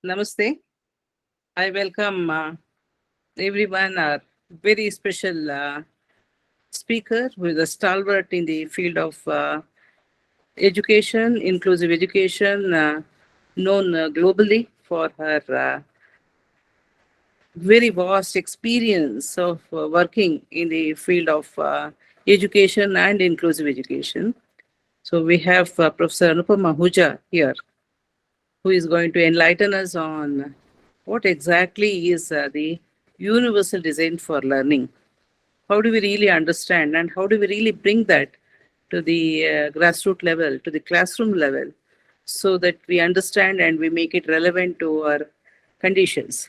Namaste. I welcome everyone, our very special speaker who is a stalwart in the field of education, inclusive education, known globally for her very vast experience of working in the field of education and inclusive education. So we have Professor Anupam Ahuja here, who is going to enlighten us on what exactly is the universal design for learning. How do we really understand and how do we really bring that to the grassroots level, to the classroom level, so that we understand and we make it relevant to our conditions?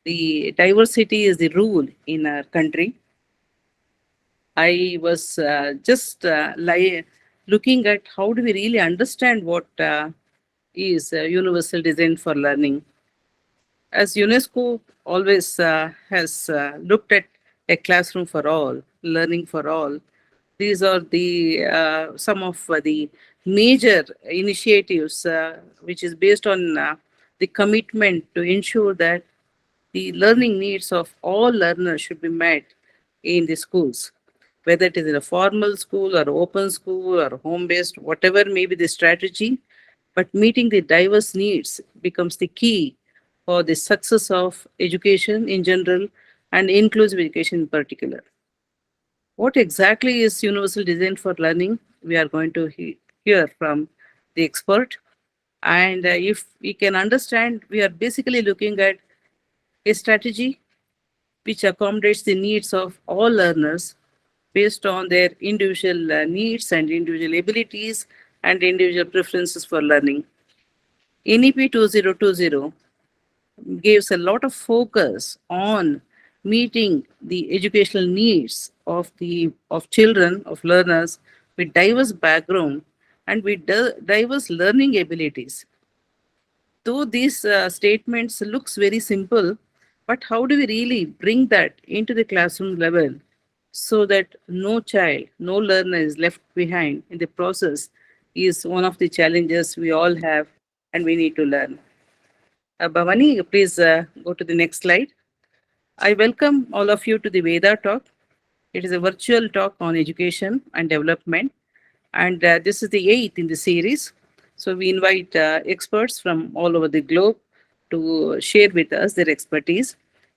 The diversity is the rule in our country. I was looking at how do we really understand what is universal design for learning. As UNESCO always has looked at a classroom for all, learning for all, these are the some of the major initiatives which is based on the commitment to ensure that the learning needs of all learners should be met in the schools, whether it is in a formal school or open school or home based, whatever may be the strategy. But meeting the diverse needs becomes the key for the success of education in general and inclusive education in particular. What exactly is universal design for learning? We are going to hear from the expert. And if we can understand, we are basically looking at a strategy which accommodates the needs of all learners based on their individual needs and individual abilities and individual preferences for learning. NEP 2020 gives a lot of focus on meeting the educational needs of children, of learners with diverse background and with diverse learning abilities. Though these statements looks very simple, but how do we really bring that into the classroom level so that no child, no learner is left behind in the process is one of the challenges we all have and we need to learn. Bhavani, please go to the next slide. I welcome all of you to the Veda talk. It is a virtual talk on education and development, and this is the eighth in the series. So we invite experts from all over the globe to share with us their expertise.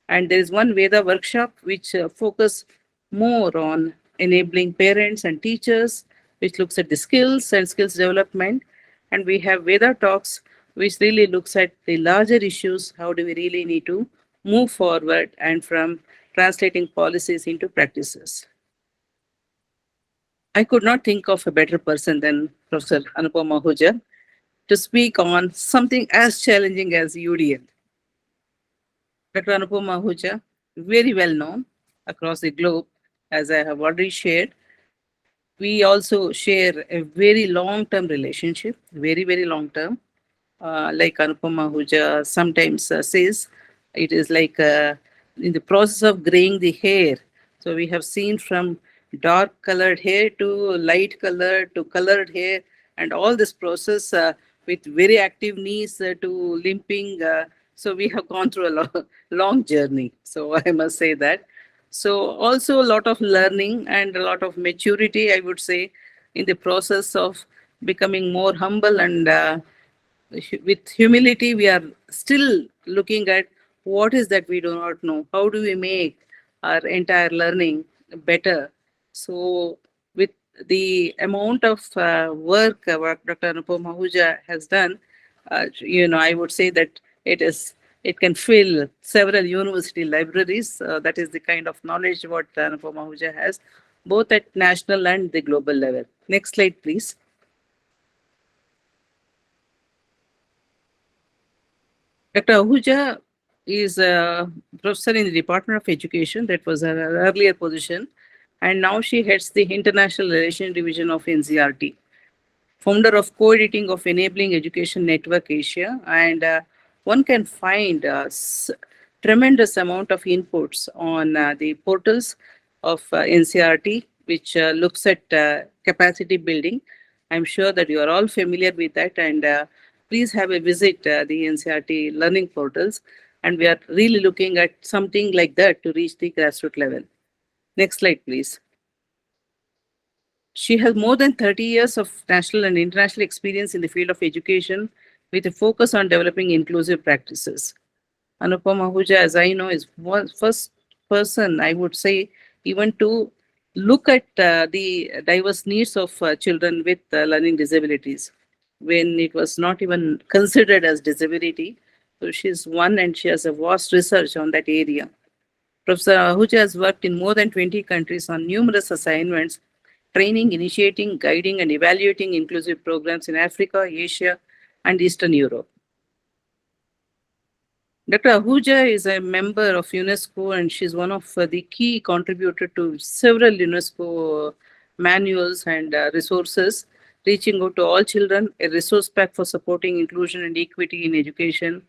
And there is one Veda workshop which focus more on enabling parents and teachers, which looks at the skills and skills development. And we have Veda talks, which really looks at the larger issues. How do we really need to move forward and from translating policies into practices? I could not think of a better person than Professor Anupam Ahuja to speak on something as challenging as UDL. Dr. Anupam Ahuja, very well known across the globe, as I have already shared. We also share a very long-term relationship, very, very long-term. Like Anupam Ahuja sometimes says, it is like in the process of graying the hair. So we have seen from dark colored hair to light colored to colored hair, and all this process with very active knees to limping. So we have gone through a long journey. So I must say that. So also a lot of learning and a lot of maturity, I would say, in the process of becoming more humble and with humility, we are still looking at what is that we do not know. How do we make our entire learning better? So, with the amount of work Dr. Anupam Ahuja has done, I would say that it can fill several university libraries. That is the kind of knowledge what Anupam Ahuja has, both at national and the global level. Next slide, please. Dr. Ahuja is a professor in the Department of Education. That was her earlier position. And now she heads the International Relations Division of NCERT, founder of co-editing of Enabling Education Network Asia. And one can find tremendous amount of inputs on the portals of NCERT, which looks at capacity building. I'm sure that you are all familiar with that. And please have a visit the NCERT learning portals, and we are really looking at something like that to reach the grassroots level. Next slide, please. She has more than 30 years of national and international experience in the field of education with a focus on developing inclusive practices. Anupam Ahuja, as I know, is one first person, I would say, even to look at the diverse needs of children with learning disabilities when it was not even considered as disability. So she's one and she has a vast research on that area. Professor Ahuja has worked in more than 20 countries on numerous assignments, training, initiating, guiding, and evaluating inclusive programs in Africa, Asia, and Eastern Europe. Dr. Ahuja is a member of UNESCO and she's one of the key contributors to several UNESCO manuals and resources reaching out to all children, a resource pack for supporting inclusion and equity in education,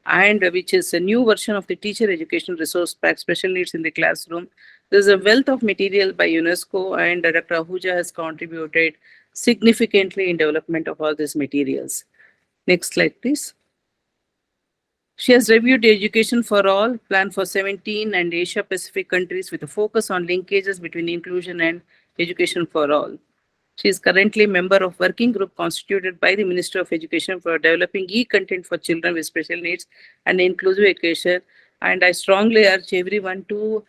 and which is a new version of the teacher education resource pack, special needs in the classroom. There's a wealth of material by UNESCO and Dr. Ahuja has contributed significantly in development of all these materials. Next slide, please. She has reviewed Education for All, plan for 17 and Asia Pacific countries with a focus on linkages between inclusion and education for all. She is currently a member of working group constituted by the Minister of Education for developing e-content for children with special needs and inclusive education. And I strongly urge everyone to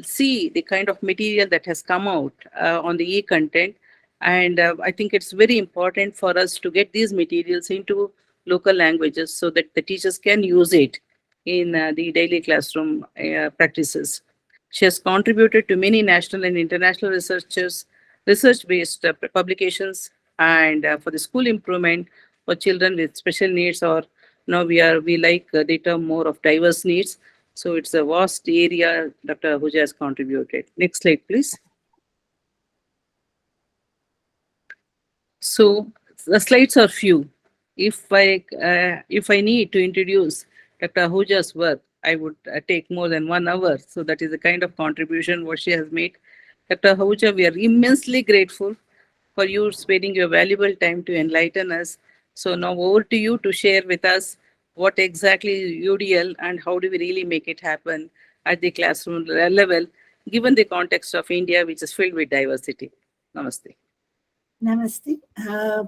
see the kind of material that has come out on the e-content. And I think it's very important for us to get these materials into local languages so that the teachers can use it in the daily classroom practices. She has contributed to many national and international research-based publications, and for the school improvement for children with special needs, or now we like the term more of diverse needs. So it's a vast area Dr. Ahuja has contributed. Next slide, please. So the slides are few. If I need to introduce Dr. Ahuja's work, I would take more than 1 hour. So that is the kind of contribution what she has made. Dr. Ahuja, we are immensely grateful for you spending your valuable time to enlighten us. So now over to you to share with us what exactly is UDL and how do we really make it happen at the classroom level, given the context of India, which is filled with diversity. Namaste. Namaste.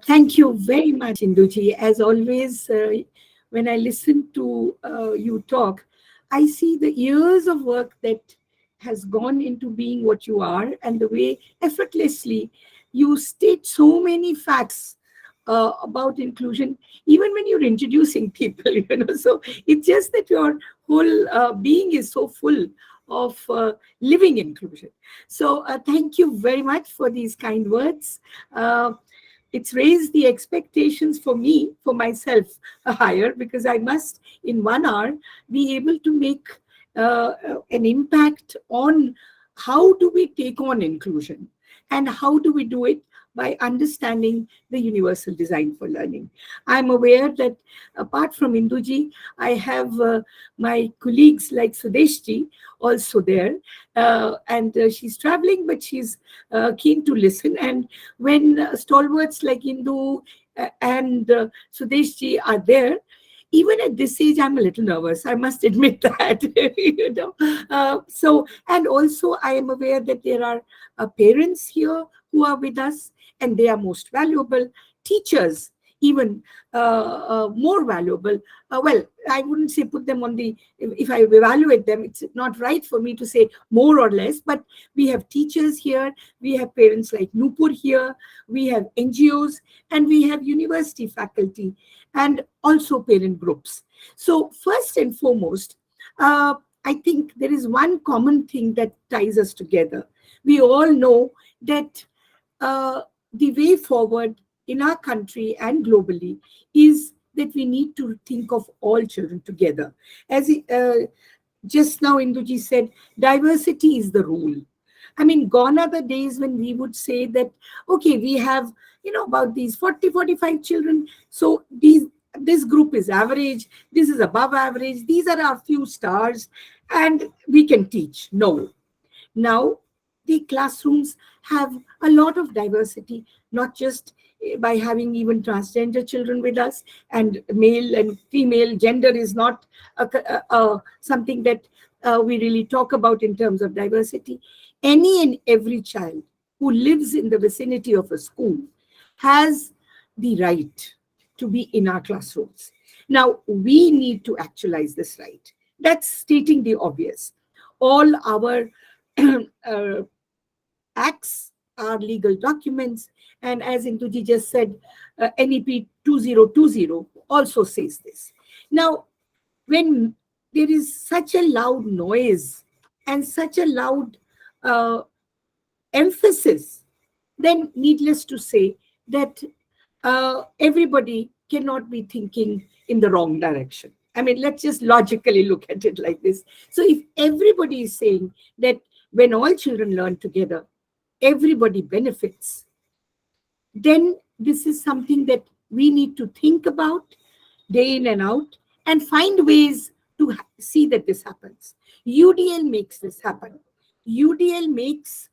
Thank you very much, Induji. As always, when I listen to you talk, I see the years of work that has gone into being what you are and the way effortlessly you state so many facts about inclusion, even when you're introducing people, So it's just that your whole being is so full of living inclusion. So thank you very much for these kind words. It's raised the expectations for me, for myself, higher, because I must, in 1 hour, be able to make an impact on how do we take on inclusion and how do we do it by understanding the universal design for learning. I'm aware that apart from Induji, I have my colleagues like Sudeshji also there, and she's traveling, but she's keen to listen. And when stalwarts like Indu and Sudeshji are there, even at this age, I'm a little nervous. I must admit that, So, and also I am aware that there are parents here who are with us, and they are most valuable. Teachers, even more valuable. Well, I wouldn't say put them on the, if I evaluate them, it's not right for me to say more or less, but we have teachers here, we have parents like Nupur here, we have NGOs, and we have university faculty, and also parent groups. So first and foremost, I think there is one common thing that ties us together. We all know that the way forward in our country and globally is that we need to think of all children together. As just now Induji said, diversity is the rule. I mean, gone are the days when we would say that, okay, we have, about these 40, 45 children. So this group is average, this is above average, these are our few stars, and we can teach. No. Now, the classrooms have a lot of diversity, not just by having even transgender children with us, and male and female gender is not something that we really talk about in terms of diversity. Any and every child who lives in the vicinity of a school has the right to be in our classrooms. Now, we need to actualize this right. That's stating the obvious. All our acts are legal documents. And as Induji just said, NEP 2020 also says this. Now, when there is such a loud noise and such a loud emphasis, then needless to say that everybody cannot be thinking in the wrong direction. I mean, let's just logically look at it like this. So if everybody is saying that when all children learn together, everybody benefits, then this is something that we need to think about day in and out and find ways to see that this happens. UDL makes this happen. UDL makes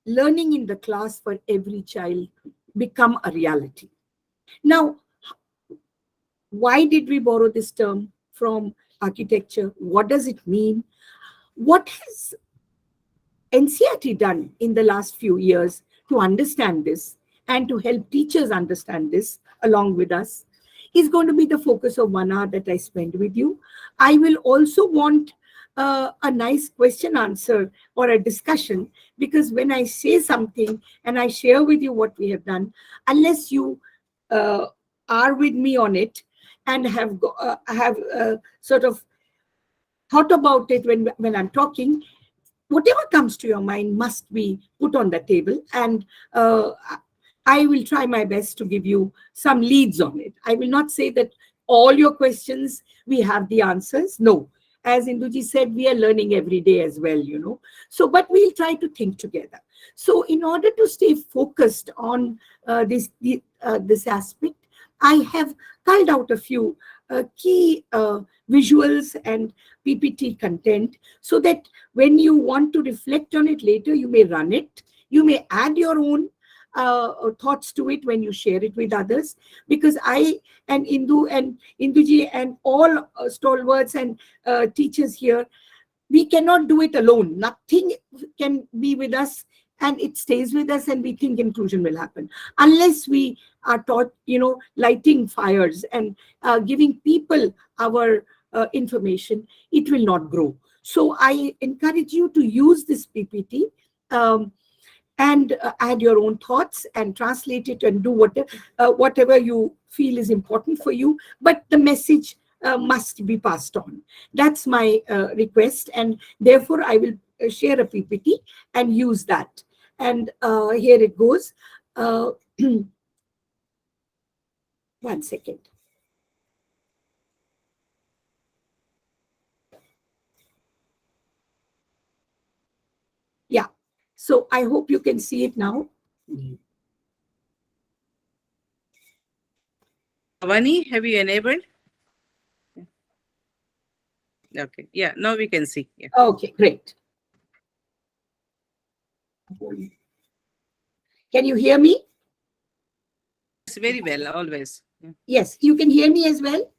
learning in the class for every child become a reality. Now, why did we borrow this term from architecture? What does it mean? What has NCERT done in the last few years to understand this and to help teachers understand this along with us is going to be the focus of 1 hour that I spend with you. I will also want a nice question answer or a discussion, because when I say something and I share with you what we have done, unless you are with me on it and have sort of thought about it when I'm talking, whatever comes to your mind must be put on the table, and I will try my best to give you some leads on it. I will not say that all your questions, we have the answers. No. As Induji said, we are learning every day as well, you know. So, but we'll try to think together. So in order to stay focused on this aspect, I have culled out a few key visuals and PPT content so that when you want to reflect on it later, you may run it. You may add your own thoughts to it when you share it with others, because I and Induji and all stalwarts and teachers here, we cannot do it alone. Nothing can be with us and it stays with us and we think inclusion will happen unless we are taught, you know, lighting fires and giving people our information. It will not grow. So I encourage you to use this PPT and add your own thoughts and translate it and do whatever you feel is important for you. But the message must be passed on. That's my request. And therefore, I will share a PPT and use that. And here it goes. 1 second. Yeah. So I hope you can see it now. Avani, have you enabled? Okay. Yeah, now we can see. Yeah. Okay, great. Can you hear me? It's very well, always. Yeah. Yes, you can hear me as well?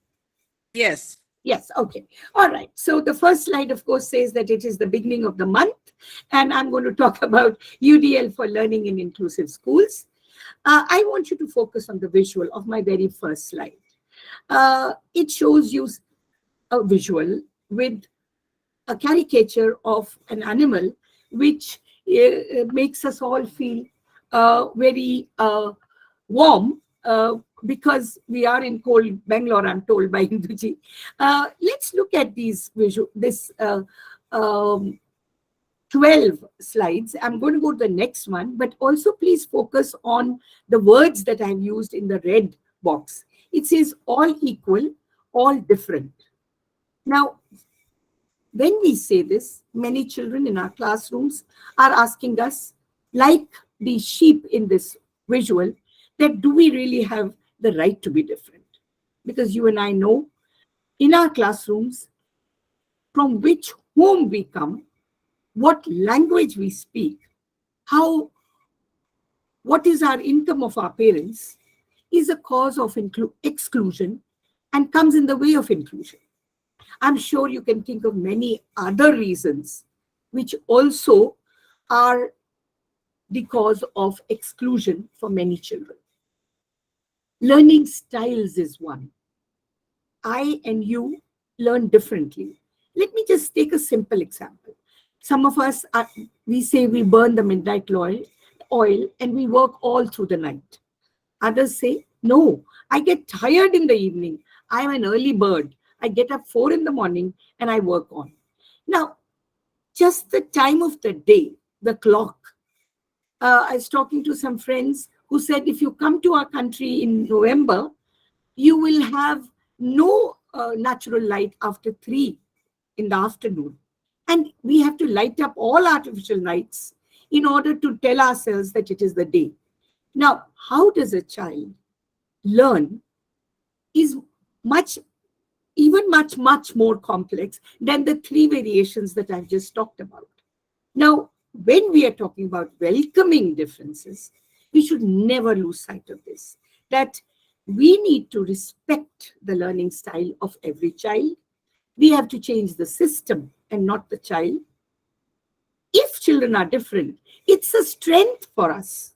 Yes. Yes, okay. All right. So the first slide, of course, says that it is the beginning of the month, and I'm going to talk about UDL for learning in inclusive schools. I want you to focus on the visual of my very first slide. It shows you a visual with a caricature of an animal, which makes us all feel very warm because we are in cold Bangalore, I'm told by Induji. Let's look at this 12 slides. I'm going to go to the next one, but also please focus on the words that I've used in the red box. It says all equal, all different. Now, when we say this, many children in our classrooms are asking us, like the sheep in this visual, that do we really have the right to be different? Because you and I know in our classrooms, from which home we come, what language we speak, how what is our income of our parents is a cause of exclusion and comes in the way of inclusion. I'm sure you can think of many other reasons which also are the cause of exclusion for many children. Learning styles is one. I and you learn differently. Let me just take a simple example. Some of us, we say we burn the midnight oil and we work all through the night. Others say, no, I get tired in the evening. I'm an early bird. I get up 4 in the morning and I work on. Now, just the time of the day, the clock. I was talking to some friends who said, if you come to our country in November, you will have no natural light after 3 in the afternoon. And we have to light up all artificial lights in order to tell ourselves that it is the day. Now, how does a child learn is much more complex than the 3 variations that I've just talked about. Now, when we are talking about welcoming differences, we should never lose sight of this, that we need to respect the learning style of every child. We have to change the system and not the child. If children are different, it's a strength for us.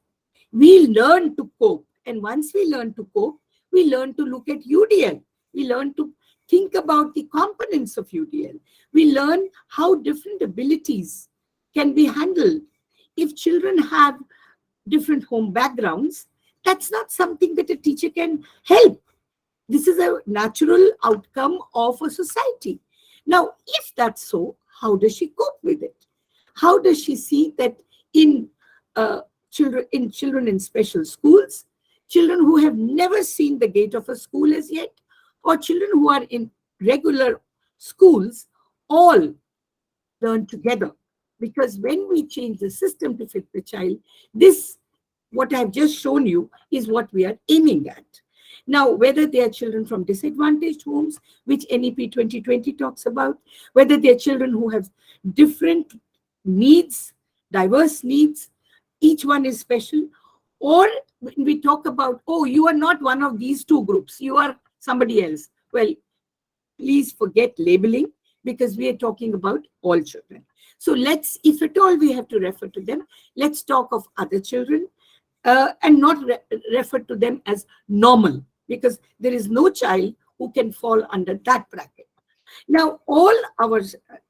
We learn to cope. And once we learn to cope, we learn to look at UDL. We learn to think about the components of UDL. We learn how different abilities can be handled. If children have different home backgrounds, that's not something that a teacher can help. This is a natural outcome of a society. Now, if that's so, how does she cope with it? How does she see that in children in special schools, children who have never seen the gate of a school as yet, or children who are in regular schools, all learn together? Because when we change the system to fit the child, this, what I've just shown you, is what we are aiming at. Now, whether they are children from disadvantaged homes, which NEP 2020 talks about, whether they are children who have different needs, diverse needs, each one is special, or when we talk about, oh, you are not one of these 2 groups, you are somebody else. Well, please forget labeling, because we are talking about all children. So let's, if at all we have to refer to them, let's talk of other children and not refer to them as normal, because there is no child who can fall under that bracket. Now, all our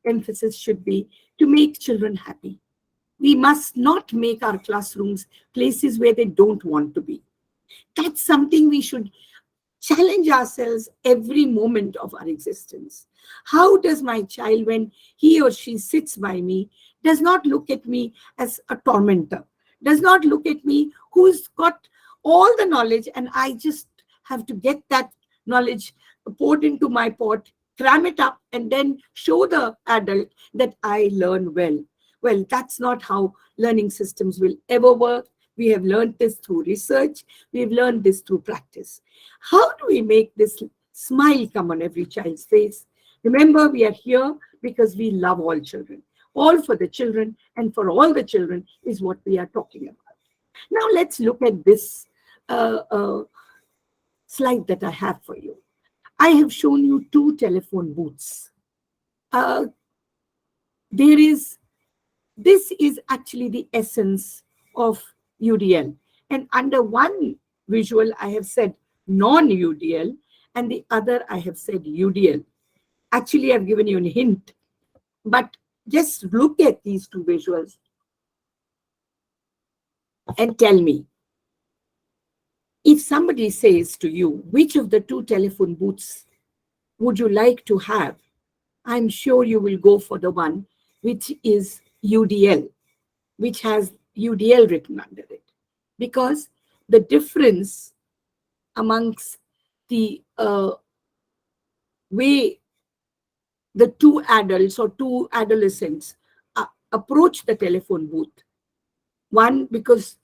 emphasis should be to make children happy. We must not make our classrooms places where they don't want to be. That's something we should challenge ourselves every moment of our existence. How does my child, when he or she sits by me, does not look at me as a tormentor, does not look at me who's got all the knowledge and I just have to get that knowledge poured into my pot, cram it up, and then show the adult that I learn well. Well, that's not how learning systems will ever work. We have learned this through research. We've learned this through practice. How do we make this smile come on every child's face? Remember, we are here because we love all children. All for the children and for all the children is what we are talking about. Now let's look at this slide that I have for you. I have shown you 2 telephone booths. This is actually the essence of UDL. And under one visual, I have said non-UDL, and the other I have said UDL. Actually, I've given you a hint, but just look at these 2 visuals and tell me. If somebody says to you, which of the 2 telephone booths would you like to have? I'm sure you will go for the one which is UDL, which has UDL written under it, because the difference amongst the way the 2 adults or 2 adolescents approach the telephone booth. One, because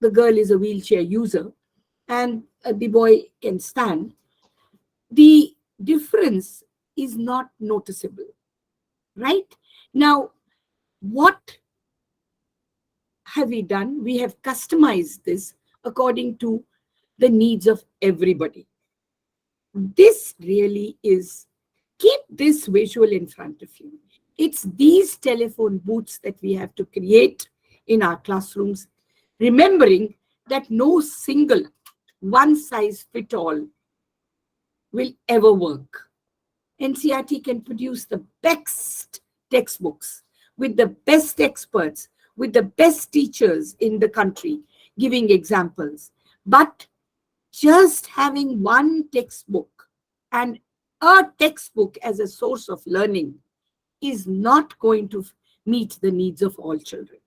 the girl is a wheelchair user and the boy can stand, the difference is not noticeable, right? Now, what have we done? We have customized this according to the needs of everybody. This really is, keep this visual in front of you. It's these telephone booths that we have to create in our classrooms, remembering that no single one size fit all will ever work. NCERT can produce the best textbooks with the best experts, with the best teachers in the country giving examples. But just having one textbook and a textbook as a source of learning is not going to meet the needs of all children.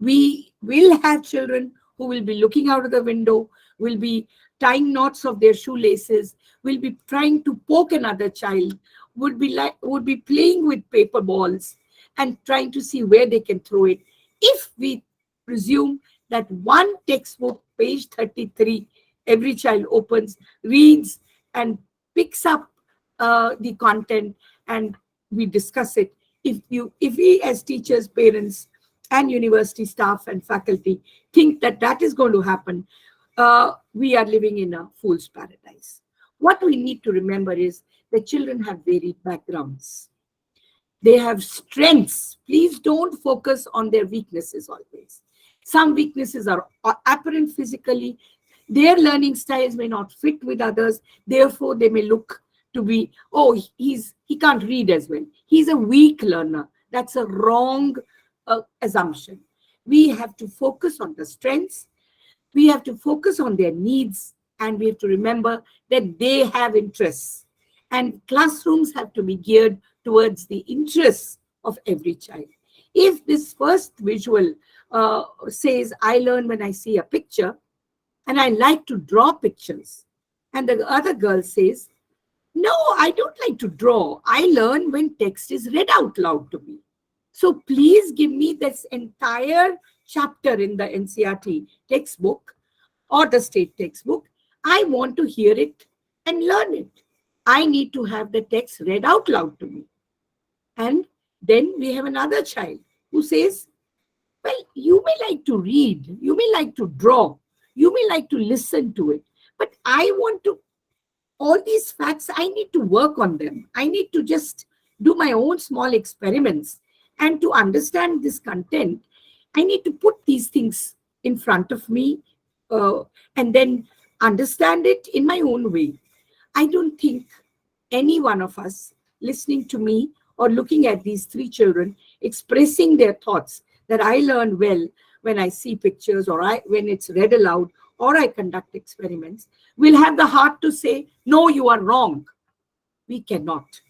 We will have children who will be looking out of the window, will be tying knots of their shoelaces, will be trying to poke another child, would be playing with paper balls and trying to see where they can throw it. If we presume that one textbook, page 33, every child opens, reads, and picks up the content, and we discuss it. If we as teachers, parents, and university staff and faculty think that that is going to happen, we are living in a fool's paradise. What we need to remember is that children have varied backgrounds. They have strengths. Please don't focus on their weaknesses always. Some weaknesses are apparent physically. Their learning styles may not fit with others. Therefore, they may look to be, oh, he can't read as well. He's a weak learner. That's a wrong assumption. We have to focus on the strengths. We have to focus on their needs. And we have to remember that they have interests. And classrooms have to be geared towards the interests of every child. If this first visual says, I learn when I see a picture, and I like to draw pictures, and the other girl says, no, I don't like to draw. I learn when text is read out loud to me. So please give me this entire chapter in the NCERT textbook or the state textbook. I want to hear it and learn it. I need to have the text read out loud to me. And then we have another child who says, well, you may like to read, you may like to draw, you may like to listen to it, but I want to, all these facts, I need to work on them. I need to just do my own small experiments. And to understand this content, I need to put these things in front of me and then understand it in my own way. I don't think any one of us listening to me or looking at these three children expressing their thoughts that I learn well when I see pictures or when it's read aloud or I conduct experiments, will have the heart to say, no, you are wrong. We cannot.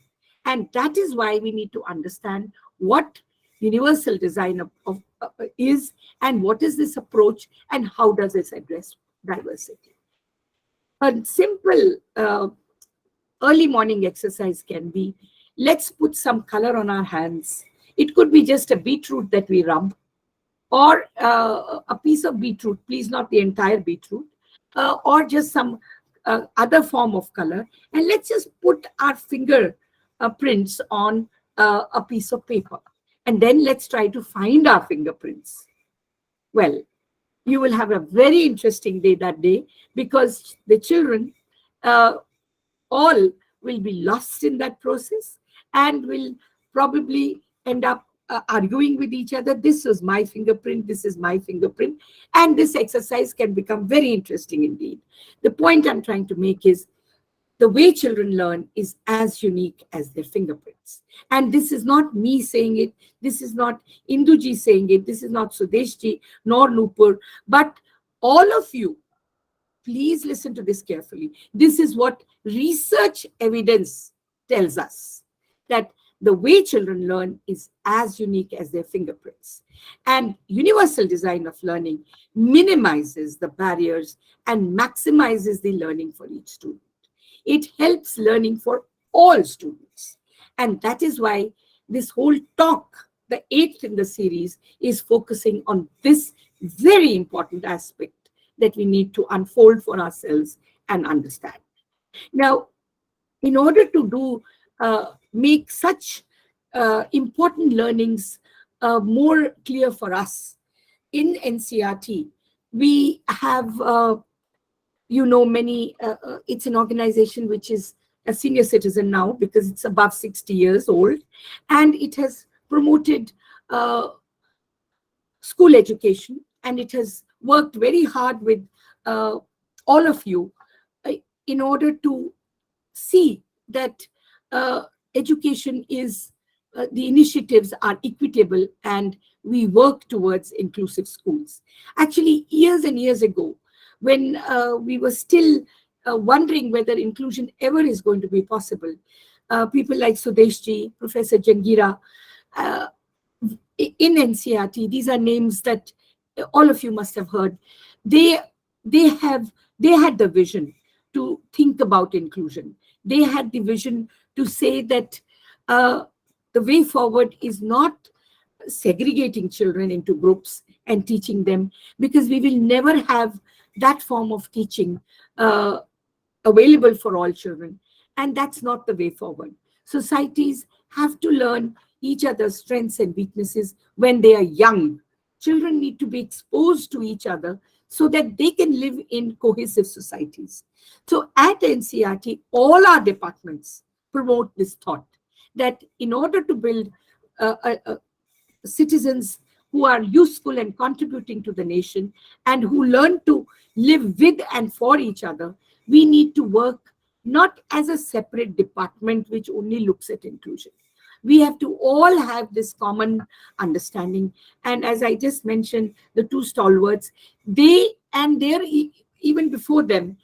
And that is why we need to understand what universal design is and what is this approach and how does it address diversity. A simple early morning exercise can be, let's put some color on our hands. It could be just a beetroot that we rub, or a piece of beetroot, please not the entire beetroot, or just some other form of color. And let's just put our finger prints on a piece of paper. And then let's try to find our fingerprints. Well, you will have a very interesting day that day, because the children all will be lost in that process and will probably end up arguing with each other. This is my fingerprint, this is my fingerprint. And this exercise can become very interesting indeed. The point I'm trying to make is the way children learn is as unique as their fingerprints. And this is not me saying it, this is not Induji saying it, this is not Sudeshji nor Nupur, but all of you, please listen to this carefully. This is what research evidence tells us, that the way children learn is as unique as their fingerprints. And universal design of learning minimizes the barriers and maximizes the learning for each student. It helps learning for all students. And that is why this whole talk, the 8th in the series, is focusing on this very important aspect that we need to unfold for ourselves and understand. Now, in order to make such important learnings more clear for us, in NCERT, we have, many, it's an organization which is a senior citizen now because it's above 60 years old, and it has promoted school education, and it has worked very hard with uh, all of you uh, in order to see that uh, education is, the initiatives are equitable, and we work towards inclusive schools. Actually, years and years ago, when we were still wondering whether inclusion ever is going to be possible, people like Sudeshji, Professor Jangira, uh, in NCERT, these are names that all of you must have heard. They they have they had the vision to think about inclusion. They had the vision to say that uh, the way forward is not segregating children into groups and teaching them, because we will never have that form of teaching uh, available for all children. And that's not the way forward. Societies have to learn each other's strengths and weaknesses when they are young. Children need to be exposed to each other so that they can live in cohesive societies. So at NCERT, all our departments promote this thought that in order to build citizens who are useful and contributing to the nation, and who learn to live with and for each other, we need to work not as a separate department which only looks at inclusion. We have to all have this common understanding. And as I just mentioned, the two stalwarts, they and their even before them,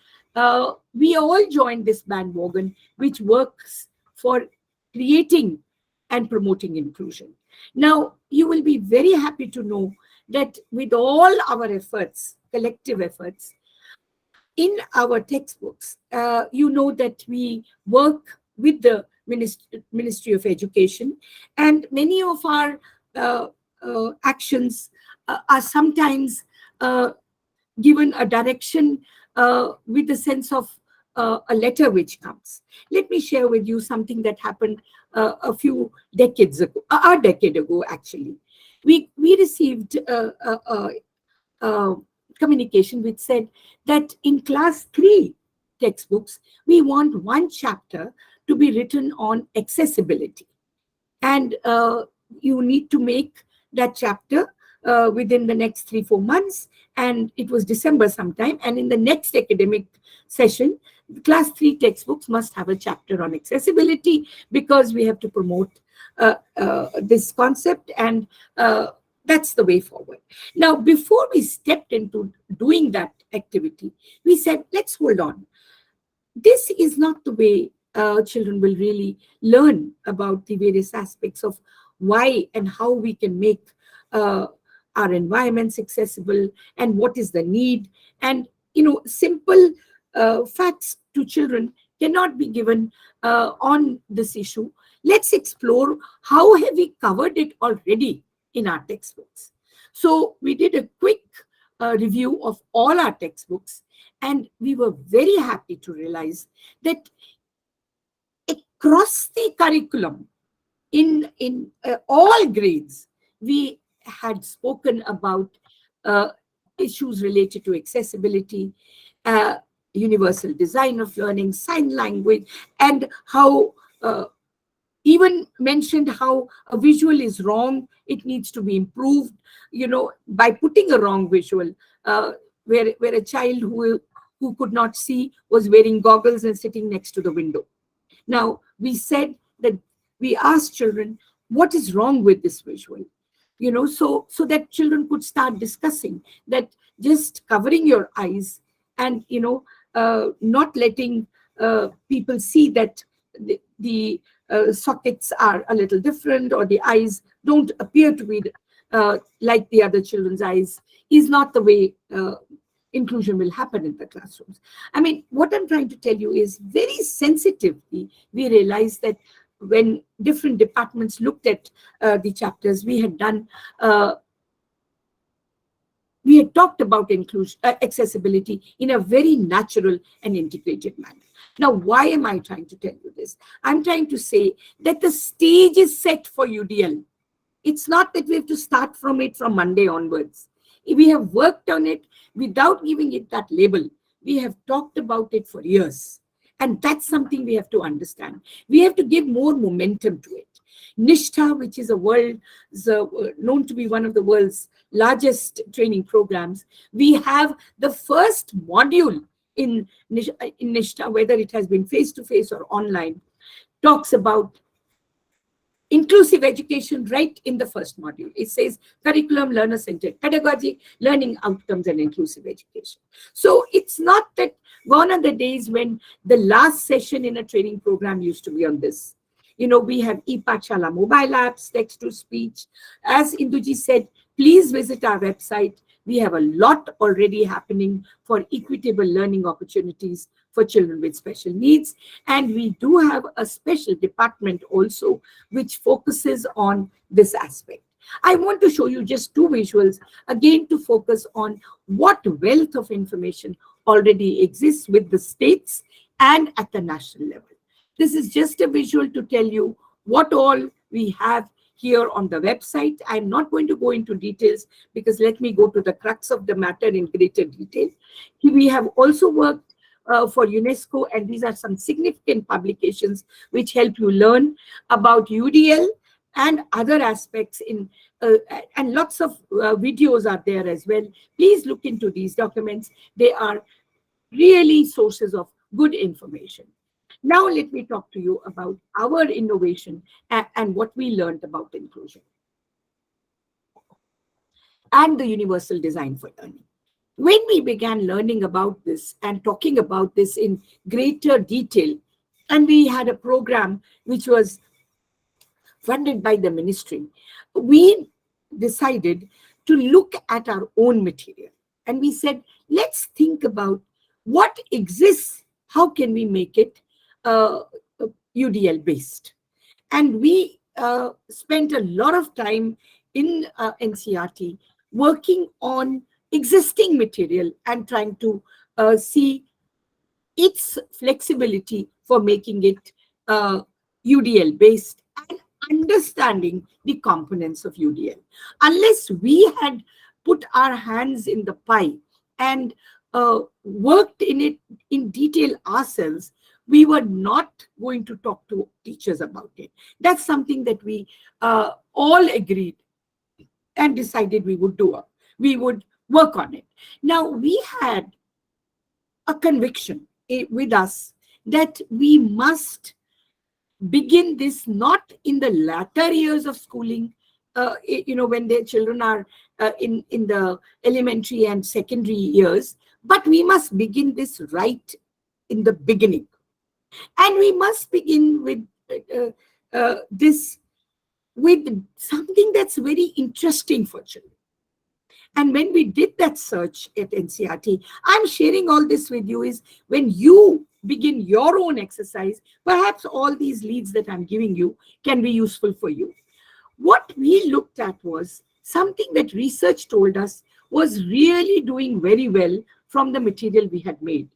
we all joined this bandwagon which works for creating and promoting inclusion. Now, you will be very happy to know that with all our efforts, collective efforts, in our textbooks, you know that we work with the Ministry of Education, and many of our actions are sometimes given a direction with the sense of a letter which comes. Let me share with you something that happened a few decades ago, a decade ago actually. We received communication which said that in class 3 textbooks, we want one chapter to be written on accessibility. And you need to make that chapter within the next 3-4 months. And it was December sometime. And in the next academic session, class 3 textbooks must have a chapter on accessibility, because we have to promote this concept, and that's the way forward. Now, before we stepped into doing that activity, we said, let's hold on. This is not the way children will really learn about the various aspects of why and how we can make our environments accessible, and what is the need. And, simple facts to children cannot be given on this issue. Let's explore how have we covered it already in our textbooks. So we did a quick review of all our textbooks, and we were very happy to realize that across the curriculum, in all grades, we had spoken about issues related to accessibility, universal design of learning, sign language, and how even mentioned how a visual is wrong, it needs to be improved, by putting a wrong visual, where a child who could not see was wearing goggles and sitting next to the window. Now, we said that we asked children, what is wrong with this visual? So that children could start discussing that just covering your eyes and, not letting people see that the sockets are a little different, or the eyes don't appear to be like the other children's eyes, is not the way inclusion will happen in the classrooms. I mean, what I'm trying to tell you is, very sensitively, we realized that when different departments looked at the chapters, we had talked about inclusion, accessibility in a very natural and integrated manner. Now, why am I trying to tell you this? I'm trying to say that the stage is set for UDL. It's not that we have to start from it from Monday onwards. We have worked on it without giving it that label. We have talked about it for years. And that's something we have to understand. We have to give more momentum to it. Nishtha, which is known to be one of the world's largest training programs, we have the first module in Nishtha, whether it has been face-to-face or online, talks about inclusive education right in the first module. It says curriculum, learner-centered pedagogy, learning outcomes, and inclusive education. So it's not that gone are the days when the last session in a training program used to be on this. We have e-Pathshala mobile apps, text-to-speech. As Induji said, please visit our website. We have a lot already happening for equitable learning opportunities for children with special needs. And we do have a special department also, which focuses on this aspect. I want to show you just two visuals, again, to focus on what wealth of information already exists with the states and at the national level. This is just a visual to tell you what all we have here on the website. I'm not going to go into details because let me go to the crux of the matter in greater detail. We have also worked for UNESCO, and these are some significant publications which help you learn about UDL and other aspects and lots of videos are there as well. Please look into these documents. They are really sources of good information. Now let me talk to you about our innovation and what we learned about inclusion and the universal design for learning. When we began learning about this and talking about this in greater detail, and we had a program which was funded by the ministry, we decided to look at our own material. And we said, let's think about what exists, how can we make it UDL based. And we spent a lot of time in NCERT working on existing material and trying to see its flexibility for making it UDL based and understanding the components of UDL. Unless we had put our hands in the pie and worked in it in detail ourselves, we were not going to talk to teachers about it. That's something that we all agreed and decided we would do. We would work on it. Now, we had a conviction with us that we must begin this not in the latter years of schooling, when their children are in the elementary and secondary years, but we must begin this right in the beginning. And we must begin with this with something that's very interesting for children. And when we did that search at NCERT, I'm sharing all this with you is when you begin your own exercise, perhaps all these leads that I'm giving you can be useful for you. What we looked at was something that research told us was really doing very well from the material we had made.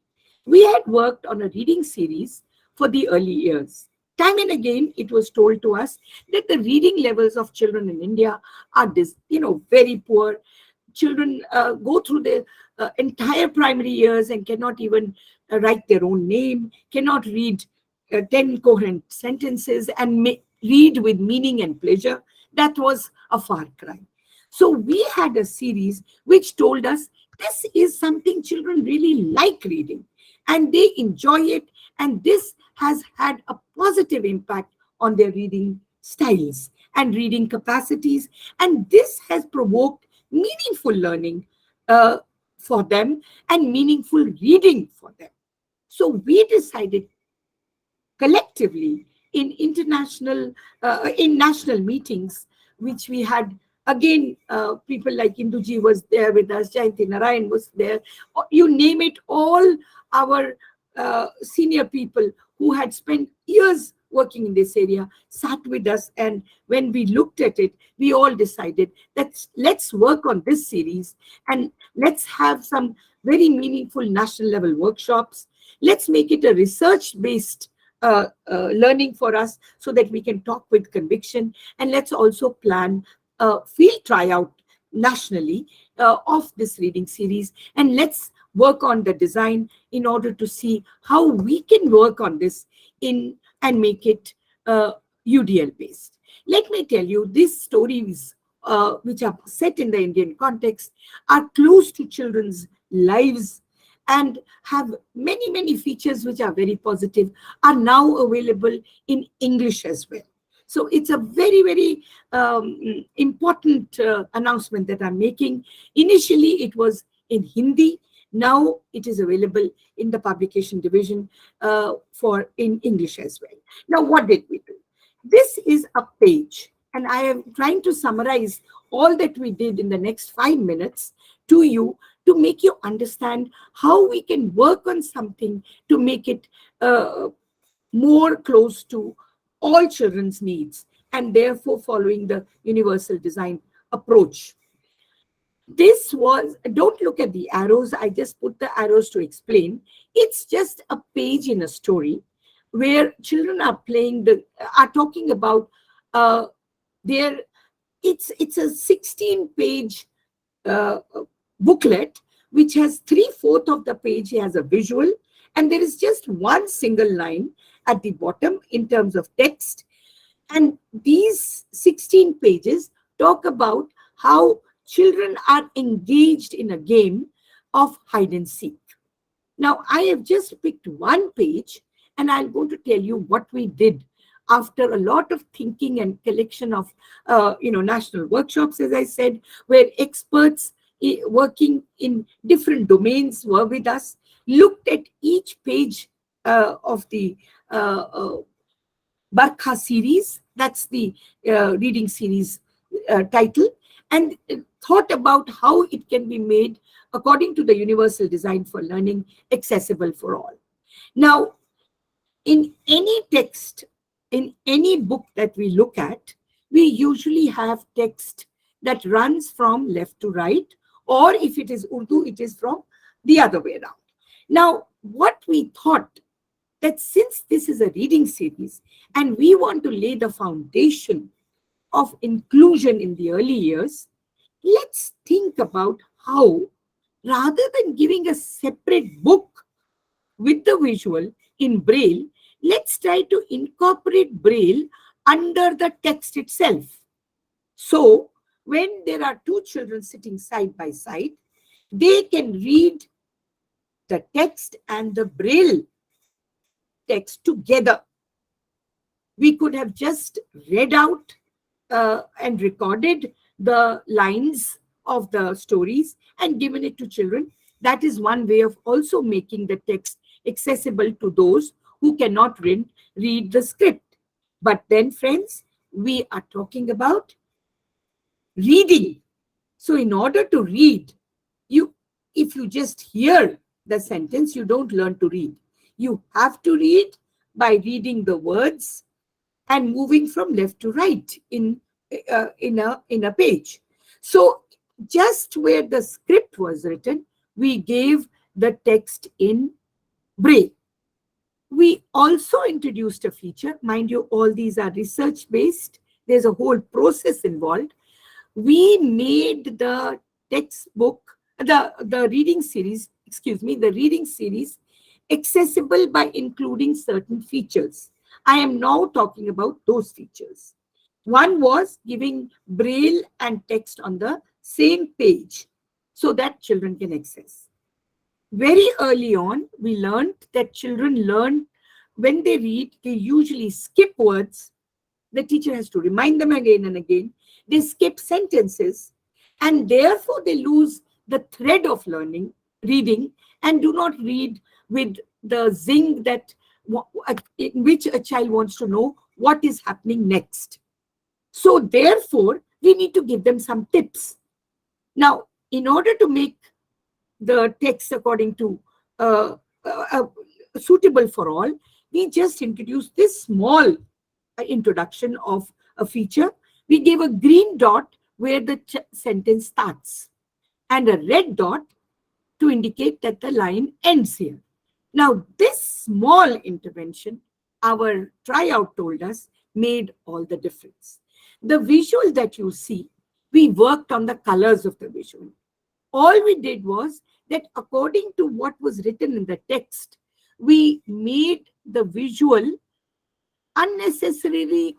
We had worked on a reading series for the early years. Time and again, it was told to us that the reading levels of children in India are very poor. Children go through their entire primary years and cannot even write their own name, cannot read 10 coherent sentences and read with meaning and pleasure. That was a far cry. So we had a series which told us this is something children really like reading and they enjoy it, and this has had a positive impact on their reading styles and reading capacities, and this has provoked meaningful learning for them and meaningful reading for them. So we decided collectively in national meetings, which we had, again, people like Induji was there with us, Jayanti Narayan was there, you name it, all our senior people who had spent years working in this area sat with us, and when we looked at it, we all decided that let's work on this series and let's have some very meaningful national level workshops. Let's make it a research-based learning for us so that we can talk with conviction, and let's also plan a field tryout nationally of this reading series, and let's work on the design in order to see how we can work on this in and make it UDL based. Let me tell you, these stories, which are set in the Indian context, are close to children's lives and have many, many features which are very positive, are now available in English as well. So it's a very, very important announcement that I'm making. Initially, it was in Hindi. Now it is available in the publication division for in English as well. Now, what did we do? This is a page, and I am trying to summarize all that we did in the next 5 minutes to you to make you understand how we can work on something to make it more close to all children's needs, and therefore following the universal design approach. This was, don't look at the arrows, I just put the arrows to explain. It's just a page in a story where children are talking about their, it's a 16-page booklet, which has 3/4 of the page has a visual, and there is just one single line at the bottom in terms of text. And these 16 pages talk about how children are engaged in a game of hide and seek. Now, I have just picked one page, and I'm going to tell you what we did after a lot of thinking and collection of national workshops, as I said, where experts working in different domains were with us, looked at each page of the Barkha series, that's the reading series title, and thought about how it can be made according to the universal design for learning, accessible for all. Now, in any text, in any book that we look at, we usually have text that runs from left to right, or if it is Urdu, it is from the other way around. Now, what we thought, that since this is a reading series and we want to lay the foundation of inclusion in the early years, let's think about how, rather than giving a separate book with the visual in Braille, let's try to incorporate Braille under the text itself. So when there are two children sitting side by side, they can read the text and the Braille text together. We could have just read out and recorded the lines of the stories and given it to children. That is one way of also making the text accessible to those who cannot read the script. But then, friends, we are talking about reading. So in order to read, if you just hear the sentence, you don't learn to read. You have to read by reading the words and moving from left to right in a page. So just where the script was written, we gave the text in Braille. We also introduced a feature. Mind you, all these are research based. There's a whole process involved. We made the textbook, the reading series, accessible by including certain features. I am now talking about those features. One was giving Braille and text on the same page so that children can access. Very early on, we learned that children learn when they read, they usually skip words. The teacher has to remind them again and again. They skip sentences, and therefore they lose the thread of reading, and do not read with the zing that in which a child wants to know what is happening next. So therefore, we need to give them some tips. Now, in order to make the text according to suitable for all, we just introduced this small introduction of a feature. We gave a green dot where the sentence starts and a red dot to indicate that the line ends here. Now, this small intervention, our tryout told us, made all the difference. The visual that you see, we worked on the colors of the visual. All we did was that according to what was written in the text, we made the visual unnecessary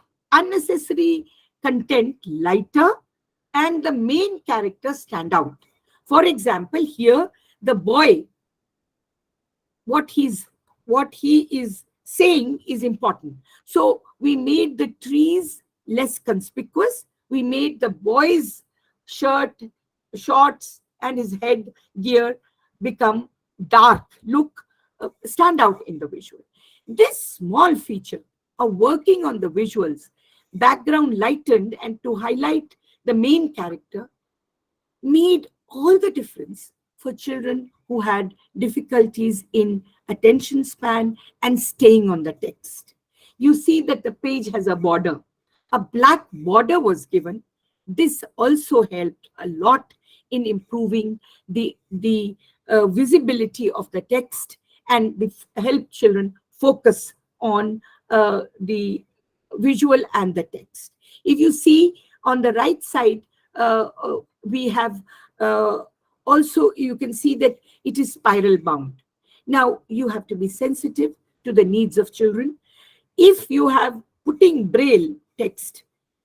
content lighter and the main character stand out. For example, here the boy, what he is saying is important. So we made the trees less conspicuous. We made the boy's shirt, shorts, and his head gear become dark, stand out in the visual. This small feature of working on the visuals, background lightened, and to highlight the main character made all the difference for children who had difficulties in attention span and staying on the text. You see that the page has a border. A black border was given. This also helped a lot in improving the visibility of the text and helped children focus on the visual and the text. If you see on the right side, we have also, you can see that it is spiral bound. Now, you have to be sensitive to the needs of children. If you have putting braille text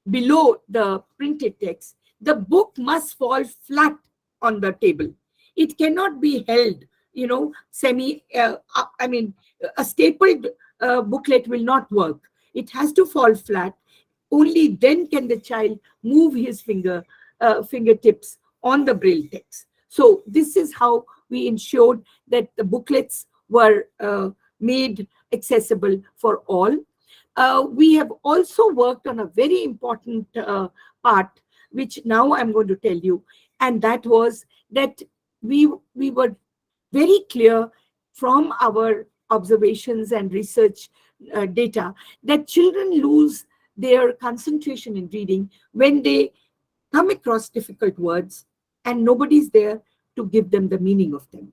below the printed text, the book must fall flat on the table. It cannot be held, a stapled booklet will not work. It has to fall flat. Only then can the child move his fingertips on the braille text. So this is how we ensured that the booklets were made accessible for all. We have also worked on a very important part, which now I'm going to tell you, and that was that we were very clear from our observations and research data that children lose their concentration in reading when they come across difficult words and nobody's there to give them the meaning of them.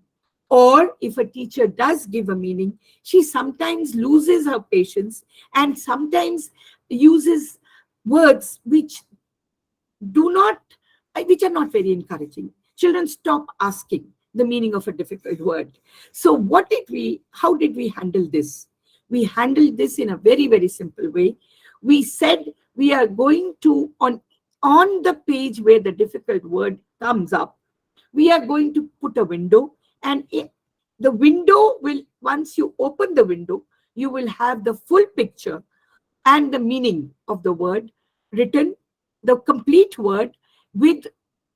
Or if a teacher does give a meaning, she sometimes loses her patience and sometimes uses words which are not very encouraging. Children stop asking the meaning of a difficult word. So how did we handle this? We handled this in a very, very simple way. We said we are going to, on the page where the difficult word comes up, we are going to put a window, and the window will, once you open the window, you will have the full picture and the meaning of the word written, the complete word with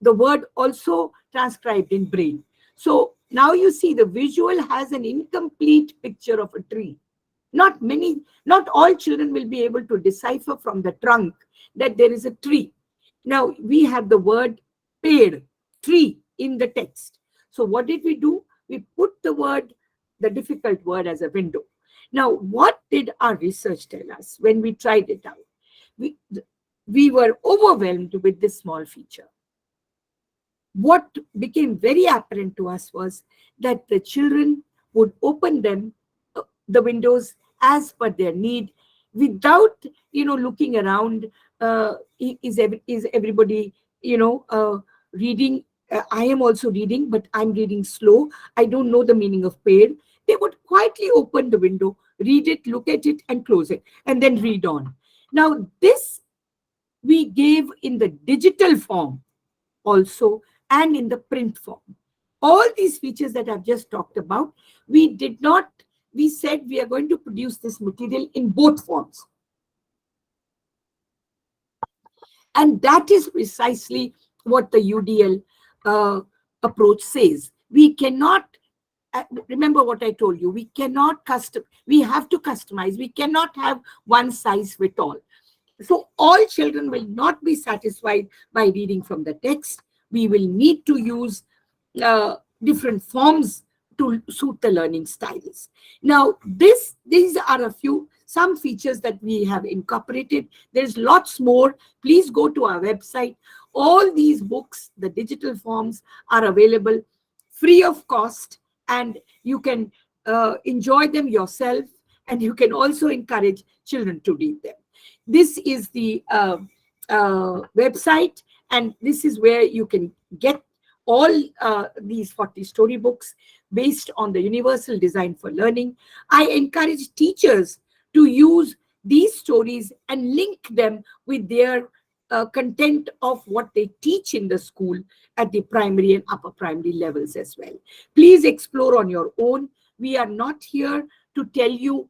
the word also transcribed in braille. So now you see the visual has an incomplete picture of a tree. Not all children will be able to decipher from the trunk that there is a tree. Now we have the word paid, tree, in the text. So what did we do? We put the difficult word as a window. Now, what did our research tell us when we tried it out? We were overwhelmed with this small feature. What became very apparent to us was that the children would open the windows as per their need, without looking around. Is everybody reading? I am also reading, but I'm reading slow. I don't know the meaning of paid. They would quietly open the window, read it, look at it, and close it, and then read on. Now, this we gave in the digital form also and in the print form. All these features that I've just talked about, we said we are going to produce this material in both forms. And that is precisely what the UDL approach says. We cannot, remember what I told you, we have to customize. We cannot have one size fit all. So all children will not be satisfied by reading from the text. We will need to use different forms to suit the learning styles. Now, these are some features that we have incorporated. There's lots more. Please go to our website. All these books, the digital forms, are available free of cost, and you can enjoy them yourself, and you can also encourage children to read them. This is the website, and this is where you can get all these 40 storybooks based on the universal design for learning. I encourage teachers to use these stories and link them with their content of what they teach in the school at the primary and upper primary levels as well. Please explore on your own. We are not here to tell you,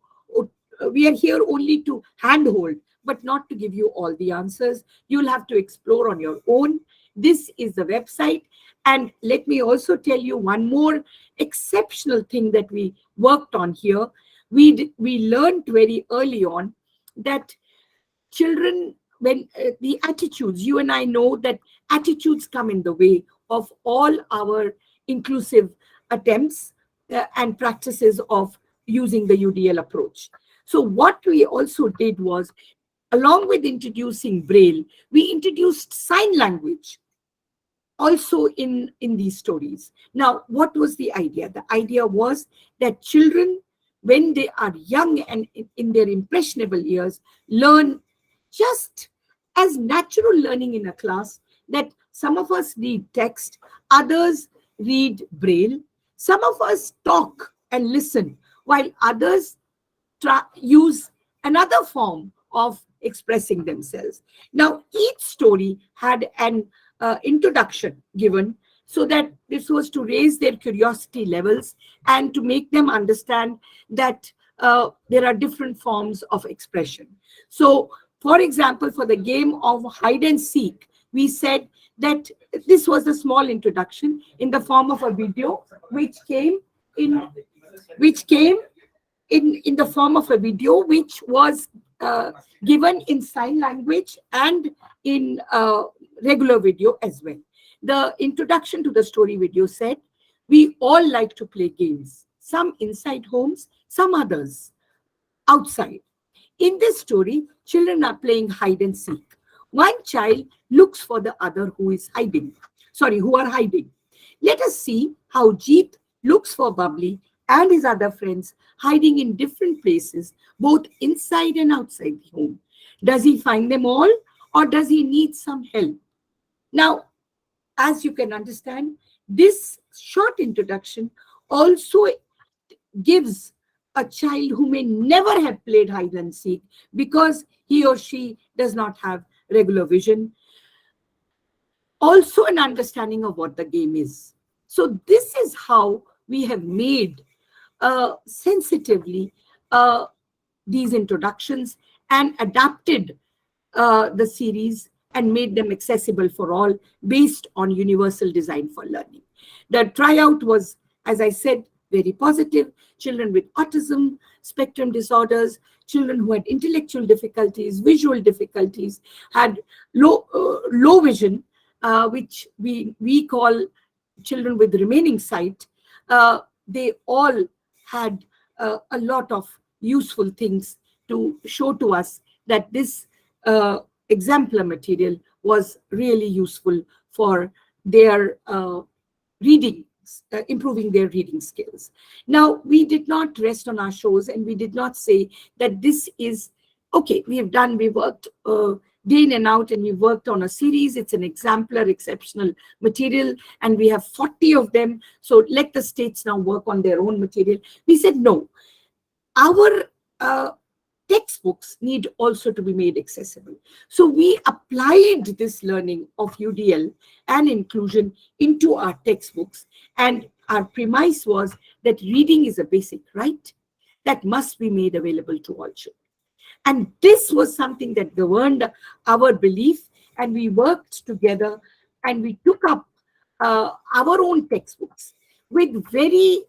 we are here only to handhold, but not to give you all the answers. You'll have to explore on your own. This is the website. And let me also tell you one more exceptional thing that we worked on here. We learned very early on that children, when the attitudes, you and I know that attitudes come in the way of all our inclusive attempts and practices of using the UDL approach. So what we also did was, along with introducing Braille, we introduced sign language also in these stories. Now, what was the idea? The idea was that children, when they are young and in their impressionable years, learn just as natural learning in a class, that some of us read text, others read Braille, some of us talk and listen, while others use another form of expressing themselves. Now, each story had an introduction given, so that this was to raise their curiosity levels and to make them understand that there are different forms of expression. So, for example, for the game of hide and seek, we said that this was a small introduction in the form of a video, which came in the form of a video, which was given in sign language and in regular video as well. The introduction to the story video said, we all like to play games, some inside homes, some others outside. In this story, children are playing hide and seek. One child looks for the other who are hiding. Let us see how Jeet looks for Bubbly and his other friends hiding in different places, both inside and outside the home. Does he find them all, or does he need some help? Now, as you can understand, this short introduction also gives a child who may never have played hide and seek, because he or she does not have regular vision, also an understanding of what the game is. So this is how we have made sensitively these introductions and adapted the series and made them accessible for all based on universal design for learning. The tryout was, as I said, very positive. Children with autism, spectrum disorders, children who had intellectual difficulties, visual difficulties, had low vision, which we call children with remaining sight. They all had a lot of useful things to show to us that this exemplar material was really useful for their reading, improving their reading skills. Now, we did not rest on our shoulders, and we did not say that this is, okay, we worked day in and out, and we worked on a series. It's an exemplar, exceptional material, and we have 40 of them. So let the states now work on their own material. We said, no, our textbooks need also to be made accessible. So we applied this learning of UDL and inclusion into our textbooks. And our premise was that reading is a basic right that must be made available to all children. And this was something that governed our belief, and we worked together and we took up our own textbooks with very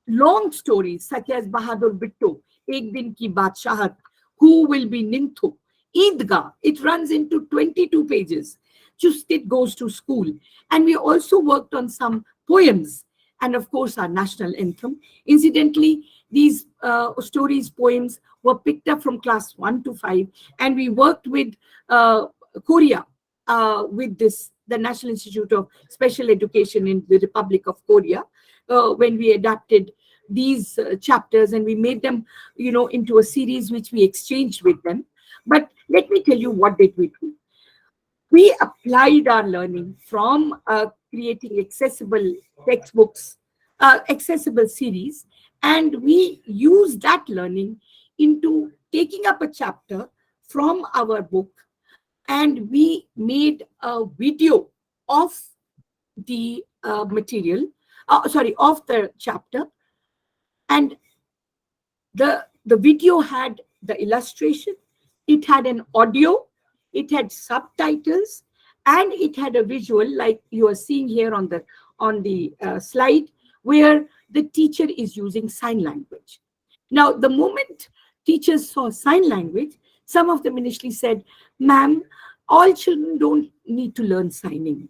long stories such as Bahadur Bitto, Ek Din Ki Badshahat, Who Will Be Ninthu, Eidgah. It runs into 22 pages. Just it goes to school. And we also worked on some poems and, of course, our national anthem. Incidentally, these stories, poems were picked up from class 1 to 5, and we worked with Korea, with the National Institute of Special Education in the Republic of Korea, when we adapted these chapters, and we made them, into a series which we exchanged with them. But let me tell you, what did we do? We applied our learning from creating accessible textbooks, accessible series, and we use that learning into taking up a chapter from our book, and we made a video of the material, sorry, of the chapter, and the video had the illustration, it had an audio, it had subtitles, and it had a visual like you are seeing here on the slide, where the teacher is using sign language. Now, the moment teachers saw sign language, some of them initially said, "Ma'am, all children don't need to learn signing.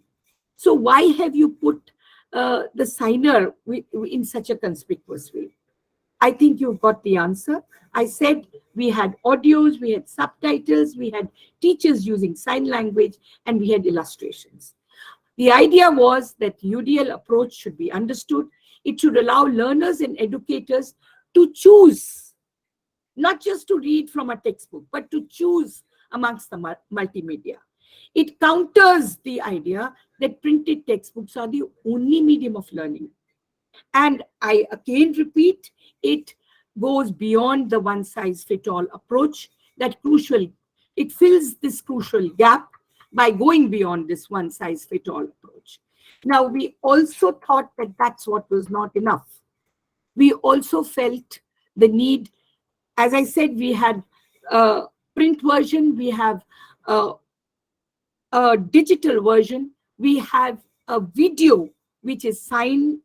So why have you put the signer in such a conspicuous way?" I think you've got the answer. I said we had audios, we had subtitles, we had teachers using sign language, and we had illustrations. The idea was that UDL approach should be understood. It should allow learners and educators to choose, not just to read from a textbook, but to choose amongst the multimedia. It counters the idea that printed textbooks are the only medium of learning. And I again repeat, it goes beyond the one-size-fits-all approach. It fills this crucial gap by going beyond this one-size-fits-all approach. Now, we also thought that that's what was not enough. We also felt the need, as I said, we had a print version, we have a digital version, we have a video which is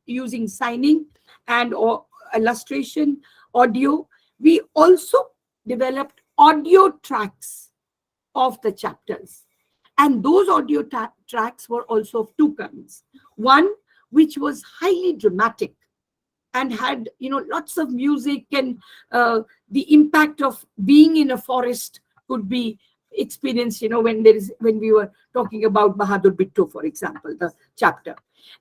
using signing and or illustration, audio. We also developed audio tracks of the chapters. And those audio tracks were also of two kinds. One, which was highly dramatic and had, lots of music, and the impact of being in a forest could be experienced, when we were talking about Bahadur Bittu, for example, the chapter.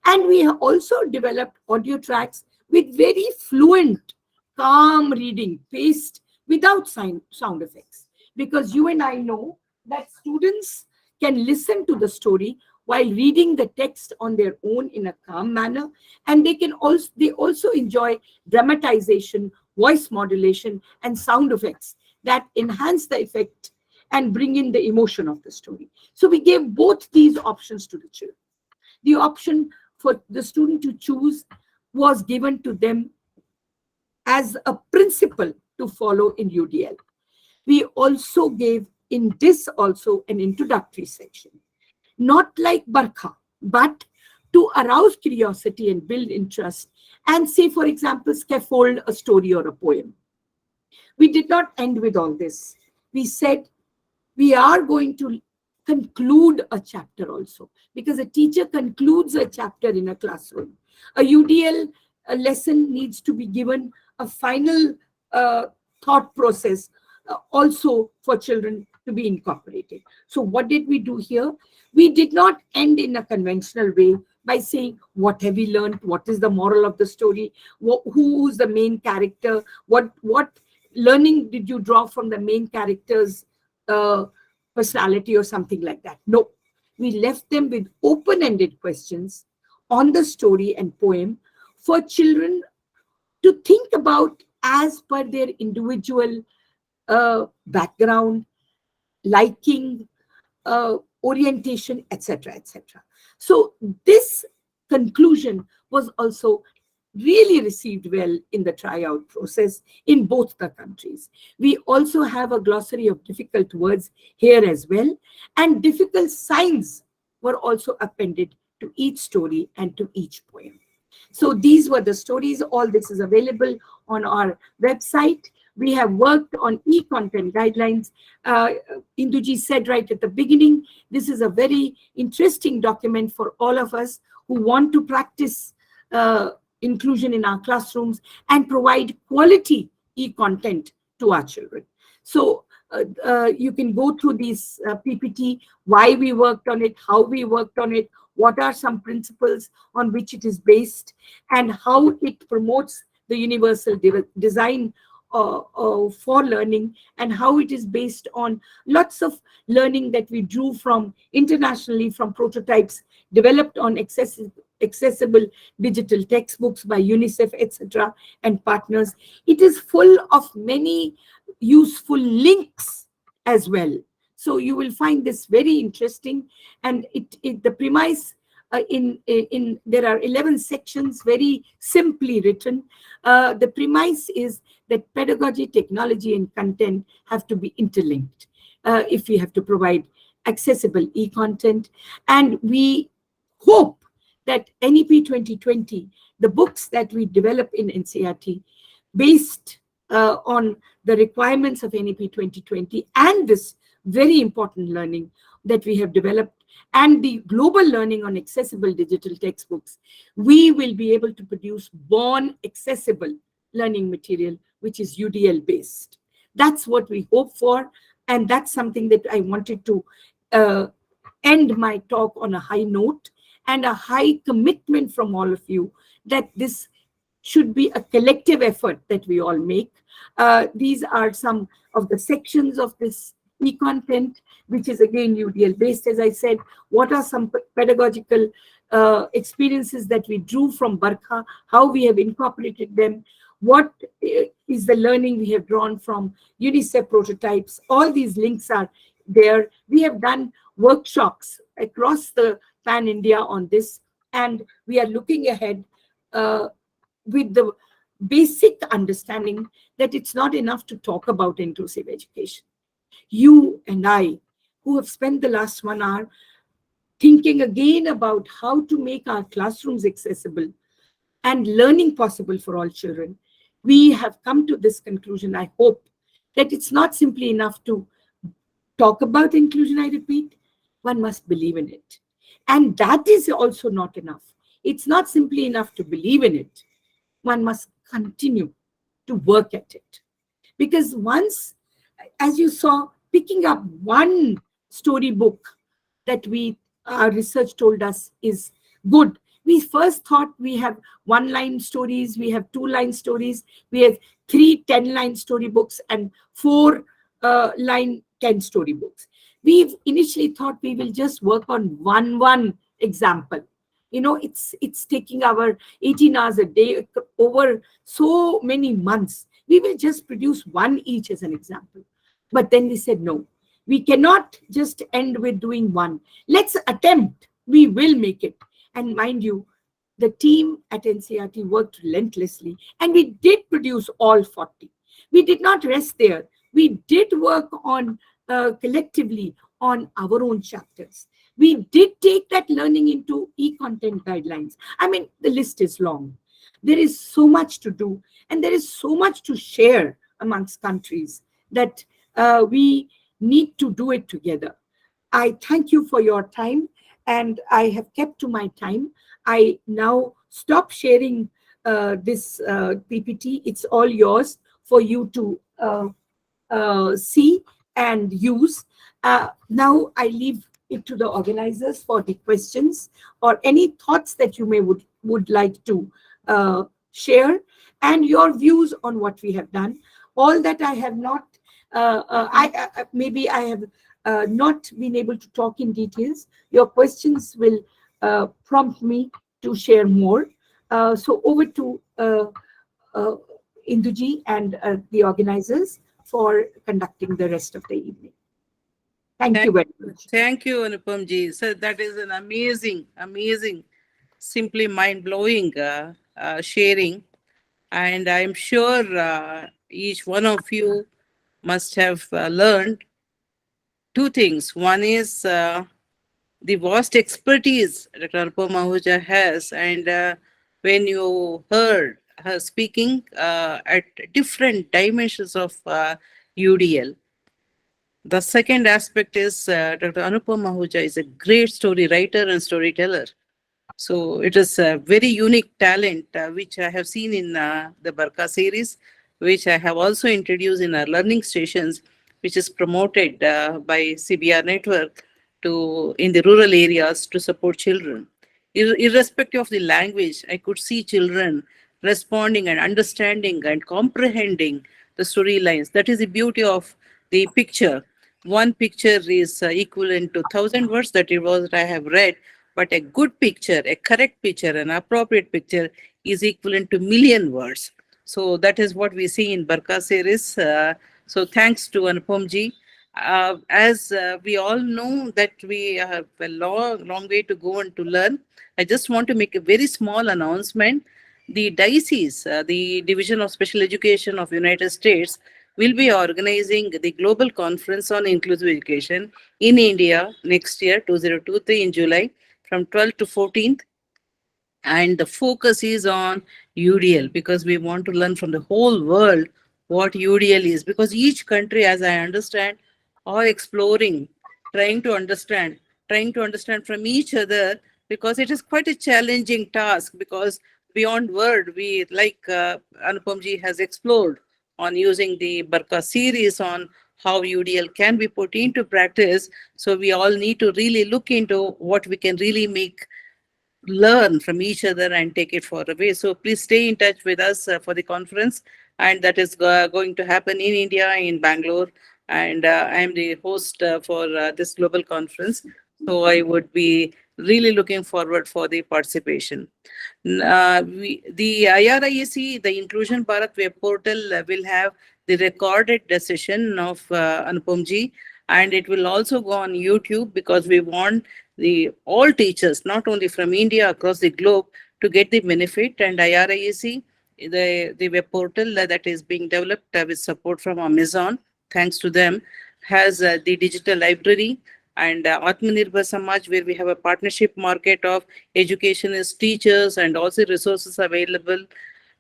And we have also developed audio tracks with very fluent, calm reading, paced without sound effects. Because you and I know that students can listen to the story while reading the text on their own in a calm manner, and they also enjoy dramatization, voice modulation, and sound effects that enhance the effect and bring in the emotion of the story. So we gave both these options to the children. The option for the student to choose was given to them as a principle to follow in UDL. We also gave in this also an introductory section, not like Barkha, but to arouse curiosity and build interest, and say, for example, scaffold a story or a poem. We did not end with all this. We said we are going to conclude a chapter also, because a teacher concludes a chapter in a classroom. A UDL lesson needs to be given a final thought process also for children to be incorporated. So what did we do here? We did not end in a conventional way by saying, what have we learned? What is the moral of the story? Who's the main character? What learning did you draw from the main character's personality or something like that? No, we left them with open-ended questions on the story and poem for children to think about as per their individual background, liking, orientation, etc., etc. So this conclusion was also really received well in the tryout process in both the countries. We also have a glossary of difficult words here as well, and difficult signs were also appended to each story and to each poem. So these were the stories. All this is available on our website. We have worked on e-content guidelines. Induji said right at the beginning, this is a very interesting document for all of us who want to practice inclusion in our classrooms and provide quality e-content to our children. So you can go through these PPT, why we worked on it, how we worked on it, what are some principles on which it is based, and how it promotes the universal design for learning, and how it is based on lots of learning that we drew from internationally, from prototypes developed on accessible digital textbooks by UNICEF, etc., and partners. It is full of many useful links as well. So you will find this very interesting, and the premise in there are 11 sections, very simply written. The premise is that pedagogy, technology, and content have to be interlinked if we have to provide accessible e-content. And we hope that NEP 2020, the books that we develop in NCERT, based on the requirements of NEP 2020 and this very important learning that we have developed, and the global learning on accessible digital textbooks, we will be able to produce born accessible learning material, which is UDL based. That's what we hope for. And that's something that I wanted to end my talk on a high note, and a high commitment from all of you that this should be a collective effort that we all make. These are some of the sections of this e-content, which is again UDL based, as I said. What are some pedagogical experiences that we drew from Barkha, how we have incorporated them, what is the learning we have drawn from UNICEF prototypes. All these links are there. We have done workshops across the pan India on this, and we are looking ahead with the basic understanding that it's not enough to talk about inclusive education. You and I, who have spent the last 1 hour thinking again about how to make our classrooms accessible and learning possible for all children, we have come to this conclusion, I hope, that it's not simply enough to talk about inclusion, I repeat, one must believe in it. And that is also not enough. It's not simply enough to believe in it. One must continue to work at it. Because once, as you saw, picking up one storybook that our research told us is good. We first thought we have 1-line stories, we have 2-line stories, we have 3 10-line storybooks and 4-line 10 storybooks. We've initially thought we will just work on one example. You know, it's taking our 18 hours a day over so many months. We will just produce one each as an example. But then we said, no, we cannot just end with doing one. Let's attempt. We will make it. And mind you, the team at NCERT worked relentlessly, and we did produce all 40. We did not rest there. We did work on collectively on our own chapters. We did take that learning into e-content guidelines. I mean, the list is long. There is so much to do, and there is so much to share amongst countries that we need to do it together. I thank you for your time, and I have kept to my time. I now stop sharing this PPT. It's all yours for you to see and use. Now I leave it to the organizers for the questions or any thoughts that you would like to share, and your views on what we have done. All that I have not, maybe I have not been able to talk in details. Your questions will prompt me to share more. So over to Induji and the organizers for conducting the rest of the evening. Thank you very much. Thank you, Anupam ji. So that is an amazing, simply mind-blowing sharing. And I'm sure each one of you must have learned 2 things. One is the vast expertise Dr. Anupam Ahuja has, and when you heard her speaking at different dimensions of UDL. The second aspect is Dr. Anupam Ahuja is a great story writer and storyteller. So it is a very unique talent which I have seen in the Barkha series, which I have also introduced in our learning stations, which is promoted by CBR Network in the rural areas to support children. Irrespective of the language, I could see children responding and understanding and comprehending the storylines. That is the beauty of the picture. One picture is equivalent to 1,000 words. That is what I have read. But a good picture, a correct picture, an appropriate picture is equivalent to million words. So that is what we see in Barka series. So thanks to Anupam ji. As we all know that we have a long way to go and to learn, I just want to make a very small announcement. The diocese, the Division of Special Education of United States, will be organizing the global conference on inclusive education in India next year, 2023, in July, from 12th to 14th. And the focus is on UDL because we want to learn from the whole world what UDL is. Because each country, as I understand, are exploring, trying to understand, trying to understand from each other, because it is quite a challenging task. Because beyond word, we like Anupam ji has explored on using the Barka series on how UDL can be put into practice. So we all need to really look into what we can really make, learn from each other and take it far away. So please stay in touch with us for the conference, and that is going to happen in India, in Bangalore. And I am the host for this global conference. So I would be really looking forward for the participation. The IRIEC, the Inclusion Bharat web portal, will have the recorded session of Anupam ji, and it will also go on YouTube because we want the all teachers, not only from India, across the globe, to get the benefit. And IRIEC, the web portal that is being developed with support from Amazon, thanks to them, has the digital library, and Atmanirbhar Samaj, where we have a partnership market of educationists, teachers, and also resources available,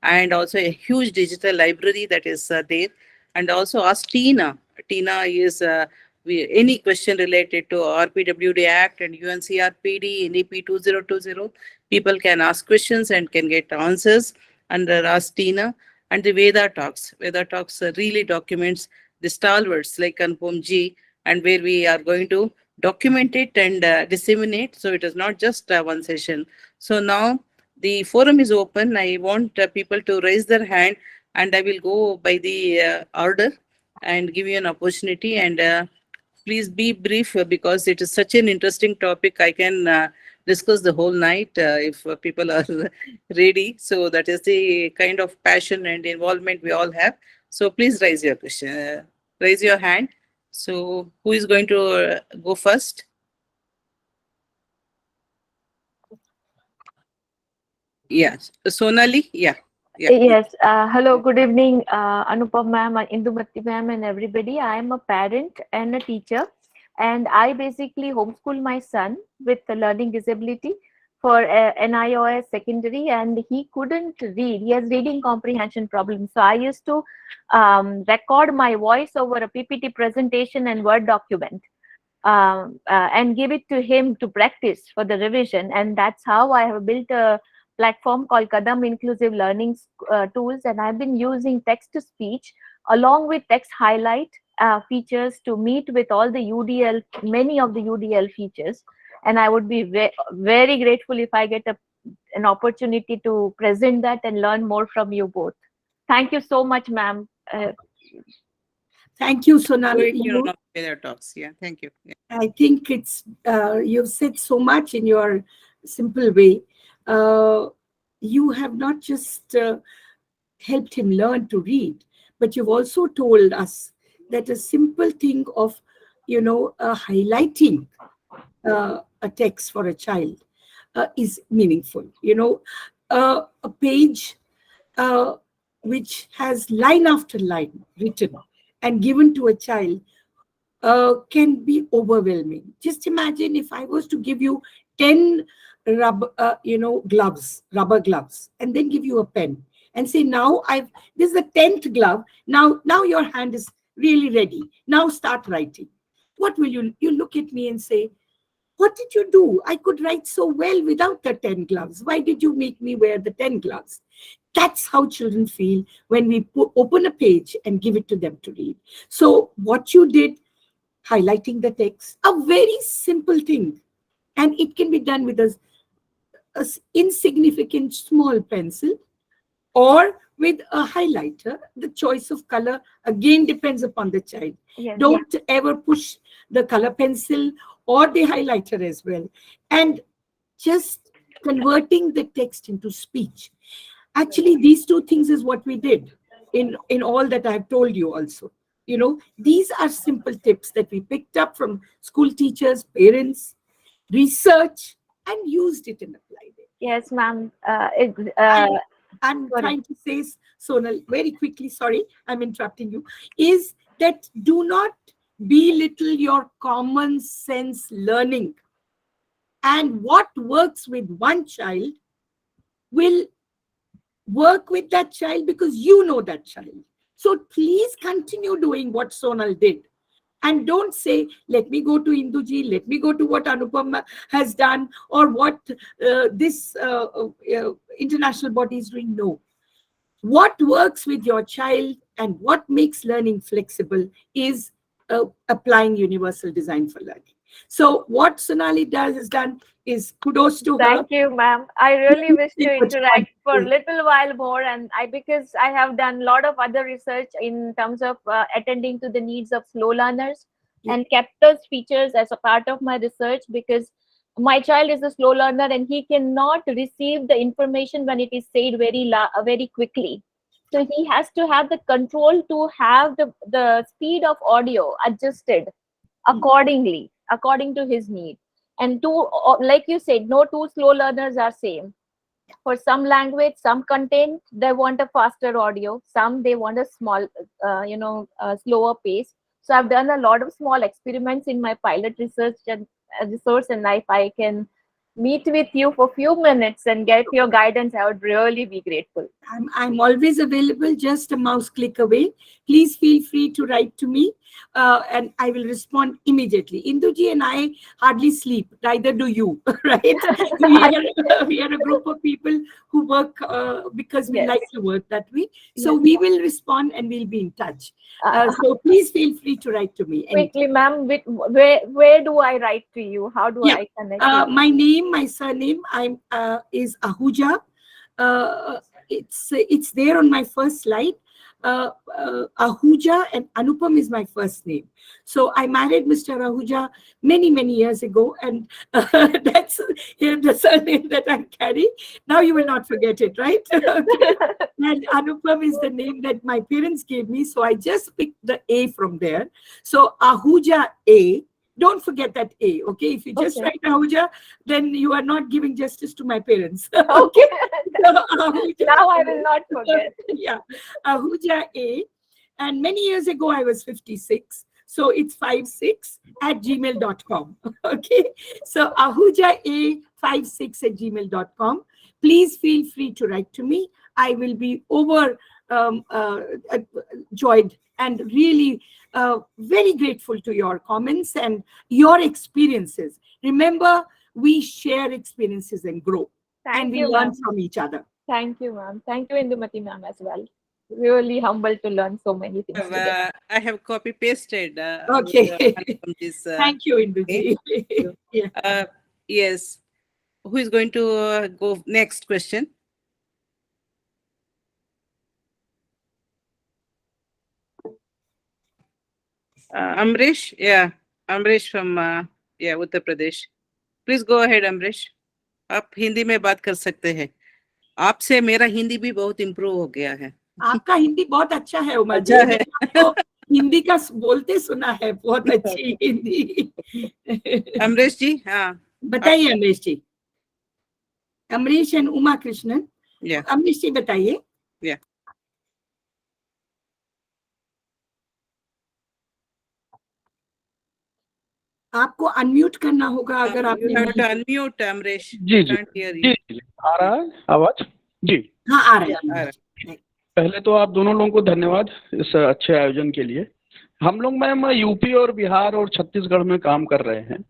and also a huge digital library that is there. And also ask Tina. Tina is any question related to RPWD Act and UNCRPD, NEP 2020, people can ask questions and can get answers under Ask Tina. And the Veda Talks. Veda Talks really documents the stalwarts like Anupam ji, and where we are going to document it and disseminate. So it is not just one session. So now the forum is open. I want people to raise their hand, and I will go by the order and give you an opportunity. And please be brief because it is such an interesting topic. I can discuss the whole night if people are ready. So that is the kind of passion and involvement we all have. So please raise your question, raise your hand. So who is going to go first? Yes, Sonali. Yeah, yeah. Yes. Hello. Good evening, Anupam ma'am, Indumati ma'am, and everybody. I am a parent and a teacher, and I basically homeschool my son with a learning disability for NIOS secondary, and he couldn't read. He has reading comprehension problems. So I used to record my voice over a PPT presentation and Word document, and give it to him to practice for the revision. And that's how I have built a platform called Kadam Inclusive Learning Tools. And I've been using text to speech along with text highlight features to meet with all the UDL, many of the UDL features. And I would be very grateful if I get an opportunity to present that and learn more from you both. Thank you so much, ma'am. Thank you, Sonal. Wait, you know, Veda Talks. Yeah, thank you. Yeah. I think it's you've said so much in your simple way. You have not just helped him learn to read, but you've also told us that a simple thing of, highlighting a text for a child is meaningful. A page which has line after line written and given to a child can be overwhelming. Just imagine if I was to give you 10 rubber gloves, and then give you a pen and say, now this is the 10th glove. Now your hand is really ready. Now start writing. What will you look at me and say, what did you do? I could write so well without the 10 gloves. Why did you make me wear the 10 gloves? That's how children feel when we open a page and give it to them to read. So what you did, highlighting the text, a very simple thing. And it can be done with a insignificant small pencil or with a highlighter. The choice of color again depends upon the child. Yes. Don't ever push the color pencil or the highlighter as well. And just converting the text into speech. Actually, these two things is what we did in all that I've told you also. You know, these are simple tips that we picked up from school teachers, parents, research, and used it and applied it. Yes, ma'am. I'm Sorry. trying to say, Sonal, very quickly, sorry, I'm interrupting you, is that do not belittle your common sense learning. And what works with one child will work with that child because you know that child. So please continue doing what Sonal did. And don't say, let me go to Induji, let me go to what Anupam has done, or what this international body is doing. No. What works with your child and what makes learning flexible is applying universal design for learning. So what Sonali has done is kudos to her. Thank you, ma'am. I really wish to interact for a little while more, and because I have done a lot of other research in terms of attending to the needs of slow learners, and kept those features as a part of my research, because my child is a slow learner and he cannot receive the information when it is said very quickly. So he has to have the control to have the speed of audio adjusted accordingly, according to his need. And like you said, no two slow learners are same. For some language, some content, they want a faster audio. Some they want a small, slower pace. So I've done a lot of small experiments in my pilot research and resource. And if I can meet with you for a few minutes and get your guidance, I would really be grateful. I'm always available, just a mouse click away. Please feel free to write to me and I will respond immediately. Induji and I hardly sleep, neither do you, right? we are a group of people who work because we like to work that way. So we will respond and we'll be in touch. So please feel free to write to me. Quickly, ma'am, where do I write to you? How do I connect? My name, my surname, is Ahuja. It's there on my first slide. Ahuja and Anupam is my first name. So I married Mr. Ahuja many years ago, and that's the surname that I carry. Now you will not forget it, right? And Anupam is the name that my parents gave me, so I just picked the A from there. So Ahuja A. Don't forget that A, okay? If you just write Ahuja, then you are not giving justice to my parents. Okay. So, now I will not forget. Ahuja A. And many years ago, I was 56. So it's 56@gmail.com. Okay. So Ahuja A56@gmail.com. Please feel free to write to me. I will be overjoyed and really very grateful to your comments and your experiences. Remember, we share experiences and grow. And we learn from each other. Thank you, ma'am. Thank you, Indumati ma'am, as well. Really humbled to learn so many things today. I have copy pasted. Okay. Thank you, Induji. Yes. Who is going to go next question? Amrish? Yeah. Amrish from Uttar Pradesh. Please go ahead, Amrish. आप हिंदी में बात कर सकते हैं. आपसे मेरा हिंदी भी बहुत इम्प्रूव हो गया है. आपका हिंदी बहुत अच्छा है उमा जी. तो हिंदी का बोलते सुना है, बहुत अच्छी हिंदी. अमरीश जी, हाँ बताइए अमरीश जी. अमरीश एंड उमा कृष्णन. अमरीश जी बताइए. आपको अनम्यूट करना होगा अगर आपने अनम्यूट. अमरीश जी जी आ रहा है आवाज? जी हाँ आ रहा है. पहले तो आप दोनों लोगों को धन्यवाद इस अच्छे आयोजन के लिए. हम लोग मैम यूपी और बिहार और छत्तीसगढ़ में काम कर रहे हैं,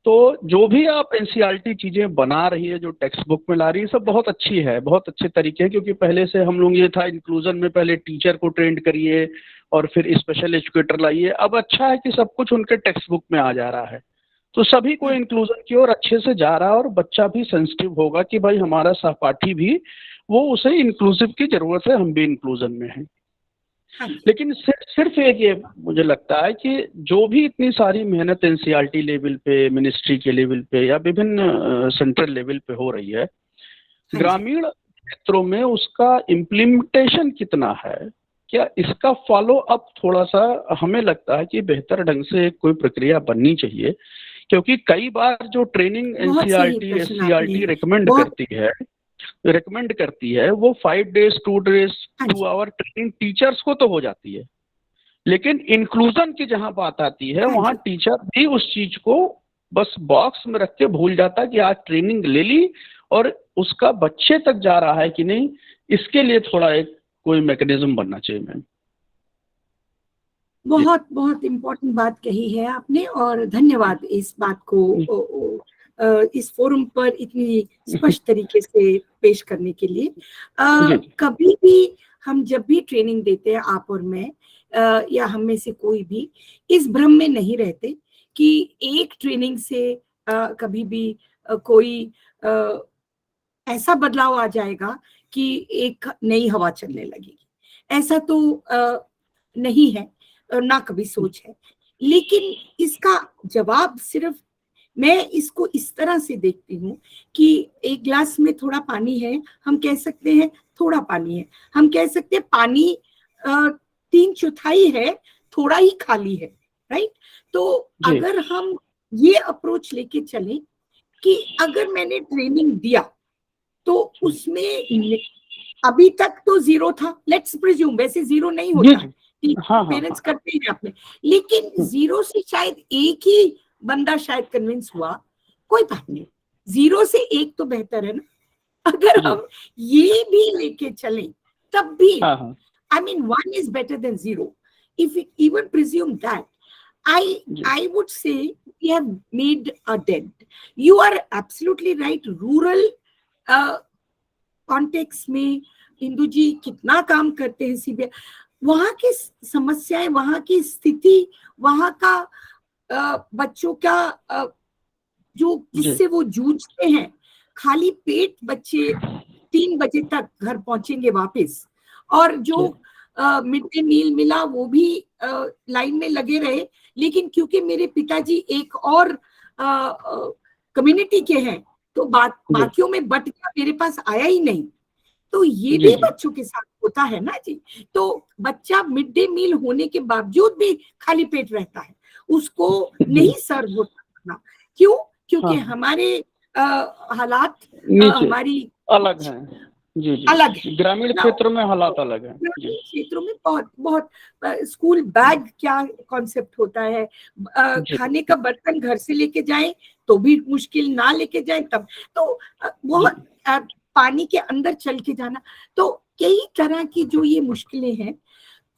तो जो भी आप एनसीईआरटी चीजें बना रही है, जो टेक्स्ट बुक में ला रही है, सब बहुत अच्छी है, बहुत अच्छे तरीके हैं. क्योंकि पहले से हम लोग ये था इंक्लूजन में पहले टीचर को ट्रेंड करिए और फिर स्पेशल एजुकेटर लाइए. अब अच्छा है कि सब कुछ उनके टेक्स्ट बुक में आ जा रहा है, तो सभी को इंक्लूजन की ओर अच्छे से जा रहा है और बच्चा भी सेंसिटिव होगा कि भाई हमारा सहपाठी भी वो उसे इंक्लूसिव की जरूरत है, हम भी इंक्लूजन में हैं। हाँ जी। लेकिन सिर्फ एक ये मुझे लगता है कि जो भी इतनी सारी मेहनत एनसीईआरटी लेवल पे, मिनिस्ट्री के लेवल पे या विभिन्न सेंट्रल लेवल पे हो रही है, हाँ जी। ग्रामीण क्षेत्रों में उसका इम्प्लीमेंटेशन कितना है, क्या इसका फॉलो अप थोड़ा सा हमें लगता है कि बेहतर ढंग से कोई प्रक्रिया बननी चाहिए। क्योंकि कई बार जो ट्रेनिंग बहुत सही एनसीईआरटी प्रश्न एससीईआरटी आपने, रिकमेंड बहुत, करती है वो 5 days 2 days हाँ 2 जी, hour ट्रेनिंग टीचर्स को तो हो जाती है, लेकिन इंक्लूजन की जहां बात आती है हाँ वहां जी। टीचर भी उस चीज को बस बॉक्स में रख के भूल जाता है कि आज ट्रेनिंग ले ली और उसका बच्चे तक जा रहा है कि नहीं, इसके लिए थोड़ा एक कोई मैकेनिज्म बनना चाहिए मैम। बहुत बहुत इम्पोर्टेंट बात कही है आपने, और धन्यवाद इस बात को इस फोरम पर इतनी स्पष्ट तरीके से पेश करने के लिए। कभी भी हम जब भी ट्रेनिंग देते हैं, आप और मैं या हम में से कोई भी इस भ्रम में नहीं रहते कि एक ट्रेनिंग से कभी भी कोई ऐसा बदलाव आ जाएगा कि एक नई हवा चलने लगेगी। ऐसा तो नहीं है, ना कभी सोच है। लेकिन इसका जवाब सिर्फ, मैं इसको इस तरह से देखती हूँ कि एक ग्लास में थोड़ा पानी है, हम कह सकते हैं थोड़ा पानी है, हम कह सकते हैं पानी 3/4 है, थोड़ा ही खाली है, राइट। तो अगर हम ये अप्रोच लेके चलें कि अगर मैंने ट्रेनिंग दिया तो उसमें अभी तक तो 0 था, लेट्स प्रिज्यूम, वैसे 0 नहीं होता है, पेरेंट्स करते हैं अपने, लेकिन 0 से शायद एक ही बंदा शायद कन्विंस हुआ, कोई बात नहीं, 0 से 1 तो बेहतर है ना। अगर हम ये भी लेके चलें तब भी, I mean 1 is better than 0. If we even presume that, I would say we have made a dent. You are absolutely right. Rural context में इंदु जी कितना काम करते हैं सीबीआई, वहां की समस्याएं, वहां की स्थिति, वहां का बच्चों का जो जिससे वो जूझते हैं, खाली पेट बच्चे 3 बजे तक घर पहुंचेंगे वापस, और जो मिड डे मील मिला वो भी लाइन में लगे रहे, लेकिन क्योंकि मेरे पिताजी एक और कम्युनिटी के हैं तो बाकियों में बट गया, मेरे पास आया ही नहीं। तो ये भी बच्चों के साथ होता है ना जी। तो बच्चा मिड डे मील होने के बावजूद भी खाली पेट रहता है, उसको नहीं सर्व होता। क्यों? क्योंकि हमारे हालात हमारी अलग हैं। जी अलग है। ग्रामीण क्षेत्रों में हालात अलग है। ग्रामीण क्षेत्रों में बहुत बहुत स्कूल बैग क्या कॉन्सेप्ट होता है, खाने का बर्तन घर से लेके जाएं तो भी मुश्किल, ना लेके जाएं तब तो बहुत पानी के अंदर चल के जाना, तो कई तरह की जो ये मुश्किलें हैं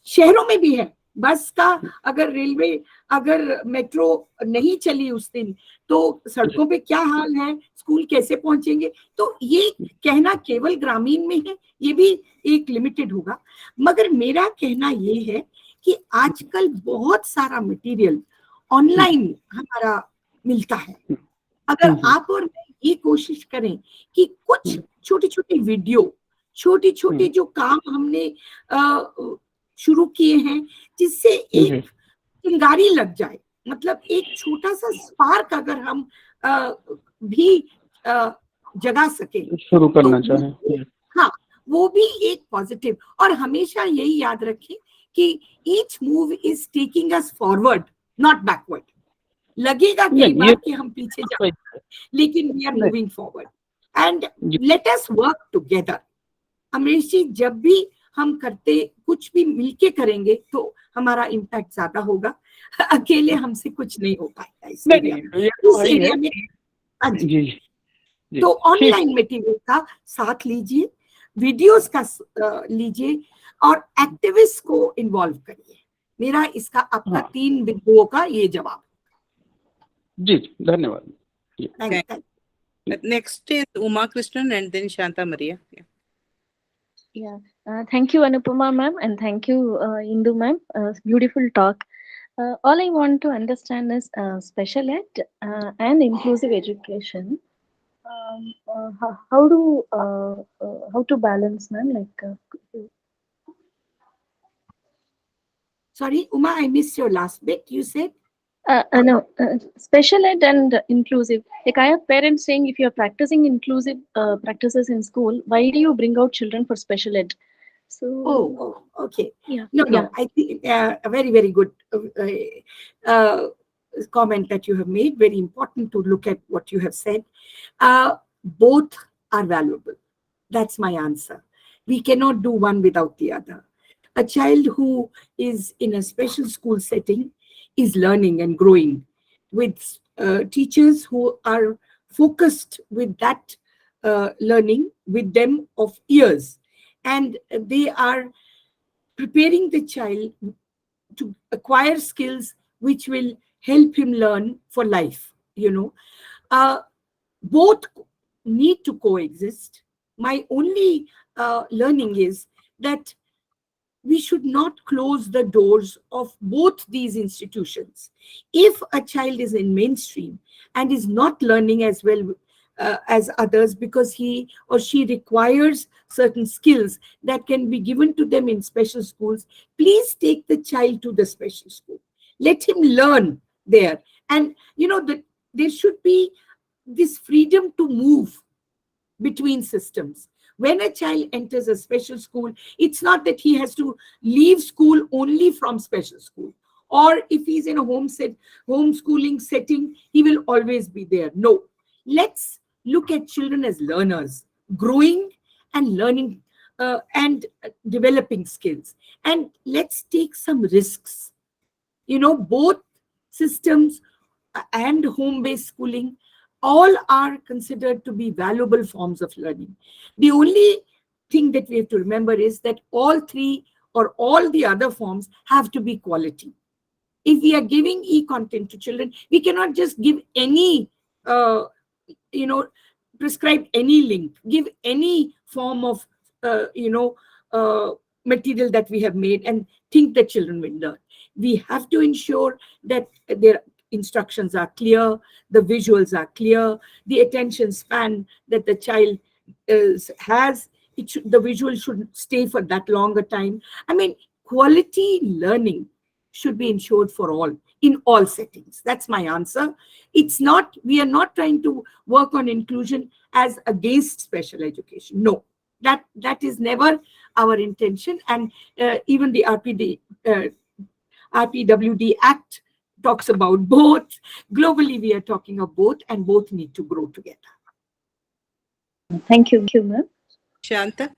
शहरों में भी है। बस का अगर रेलवे, अगर मेट्रो नहीं चली उस दिन तो सड़कों पे क्या हाल है, स्कूल कैसे पहुंचेंगे। तो ये कहना केवल ग्रामीण में है, ये भी एक लिमिटेड होगा। मगर मेरा कहना ये है कि आजकल बहुत सारा मटेरियल ऑनलाइन हमारा मिलता है। अगर आप और मैं ये कोशिश करें कि कुछ छोटी छोटी वीडियो, छोटी छोटी जो काम हमने शुरू किए हैं जिससे एक चिंगारी लग जाए, मतलब एक छोटा सा स्पार्क अगर हम भी जगा सके, शुरू करना तो चाहें, हाँ, वो भी एक पॉजिटिव। और हमेशा यही याद रखें कि each move is taking us forward, not backward. लगेगा कई बार कि हम पीछे जा रहे हैं, लेकिन we are moving forward and let us work together. Amrish ji, जब भी हम करते, कुछ भी मिलके करेंगे तो हमारा इम्पैक्ट ज्यादा होगा। अकेले हमसे कुछ नहीं हो पाएगा इस एरिया में। तो ऑनलाइन मटेरियल का साथ लीजिए, वीडियोस का लीजिए और एक्टिविस्ट को इन्वॉल्व करिए। मेरा इसका आपका 3 बिंदुओं का ये जवाब। जी धन्यवाद। Next is Uma Krishnan and then Shanta Maria. Thank you, Anupama ma'am, and thank you, Indu ma'am. Beautiful talk. All I want to understand is special ed and inclusive education. how to balance, ma'am? Sorry, Uma, I missed your last bit. You said? No, special ed and inclusive. Like I have parents saying, if you are practicing inclusive practices in school, why do you bring out children for special ed? So Okay. yeah, No, yeah. I think a very, very good uh, comment that you have made. Very important to look at what you have said. Both are valuable. That's my answer. We cannot do one without the other. A child who is in a special school setting is learning and growing with teachers who are focused with that learning with them of years. And they are preparing the child to acquire skills which will help him learn for life. Both need to coexist. My only learning is that we should not close the doors of both these institutions. If a child is in mainstream and is not learning as well as others because he or she requires certain skills that can be given to them in special schools, please take the child to the special school. Let him learn there. And there should be this freedom to move between systems. When a child enters a special school, it's not that he has to leave school only from special school. Or if he's in a homeschooling setting, he will always be there. No. Let's look at children as learners, growing and learning and developing skills. And let's take some risks. Both systems and home-based schooling, all are considered to be valuable forms of learning. The only thing that we have to remember is that all three or all the other forms have to be quality. If we are giving e-content to children, we cannot just give any, prescribe any link, give any form of, material that we have made and think that children will learn. We have to ensure that their instructions are clear, the visuals are clear, the attention span that the child has, the visual should stay for that longer time. I mean, quality learning should be ensured for all, in all settings. That's my answer. We are not trying to work on inclusion as against special education. No, that is never our intention. And even the RPWD Act talks about both. Globally, we are talking of both, and both need to grow together. Thank you, ma'am. Shanta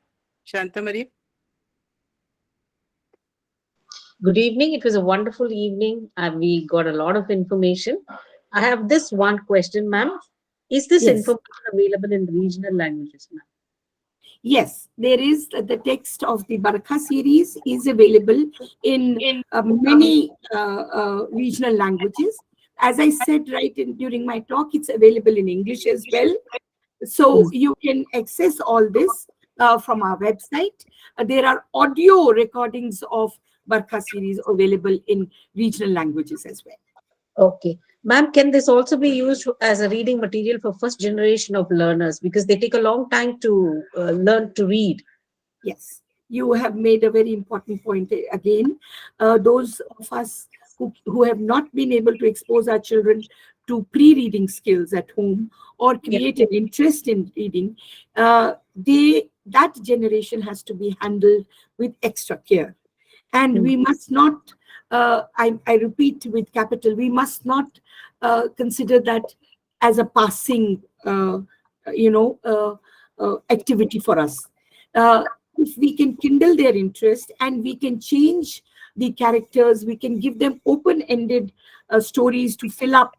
Maria. Good evening. It was a wonderful evening. We got a lot of information. I have this one question, ma'am. Is this information available in regional languages, ma'am? Yes, there is. The text of the Barakha series is available in many regional languages. As I said during my talk, it's available in English as well. So you can access all this from our website. There are audio recordings of Barakha series available in regional languages as well. Okay. Ma'am, can this also be used as a reading material for first generation of learners, because they take a long time to learn to read? Yes, you have made a very important point again. Those of us who have not been able to expose our children to pre-reading skills at home or create an interest in reading, that generation has to be handled with extra care. And we must not, I repeat with capital, we must not consider that as a passing, activity for us. If we can kindle their interest and we can change the characters, we can give them open-ended stories to fill up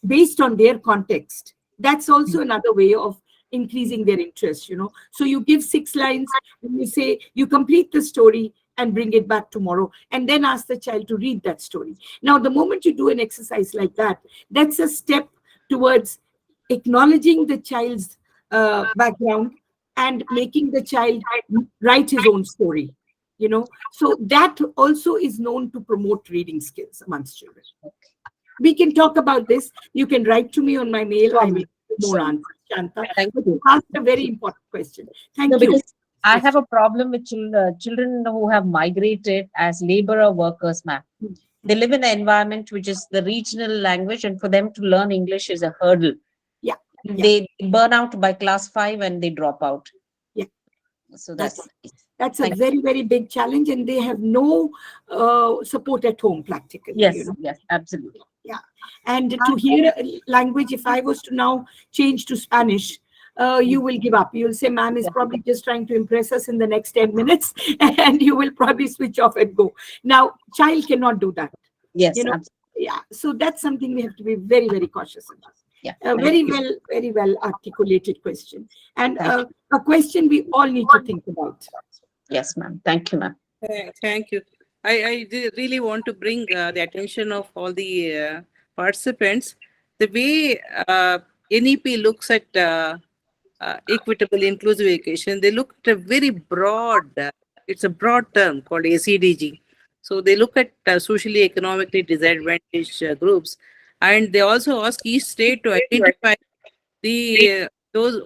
based on their context. That's also another way of increasing their interest, So you give 6 lines and you say, you complete the story and bring it back tomorrow, and then ask the child to read that story. Now, the moment you do an exercise like that, that's a step towards acknowledging the child's background and making the child write his own story, So that also is known to promote reading skills amongst children. We can talk about this. You can write to me on my mail. I will more answers, Shanta. Thank But you. you asked a very important question. Thank No, you. because I have a problem with children who have migrated as laborer workers, ma'am. They live in an environment which is the regional language, and for them to learn English is a hurdle. Yeah. They burn out by class 5 and they drop out. Yeah. So That's a thank very, very big challenge, and they have no support at home practically. yes, You know? yes, absolutely. Yeah. And to hear a language, if I was to now change to Spanish, you will give up. You'll say, ma'am is probably just trying to impress us in the next 10 minutes, and you will probably switch off and go. Now, child cannot do that. Yes, You know, absolutely. yeah. So that's something we have to be very, very cautious about. Yeah. Very well articulated question, and a question we all need to think about. Yes, ma'am. Thank you, ma'am. Thank you. I really want to bring the attention of all the participants. The way NEP looks at equitable inclusive education, they look at a very broad, it's a broad term called ACDG. So they look at socially economically disadvantaged groups, and they also ask each state to identify those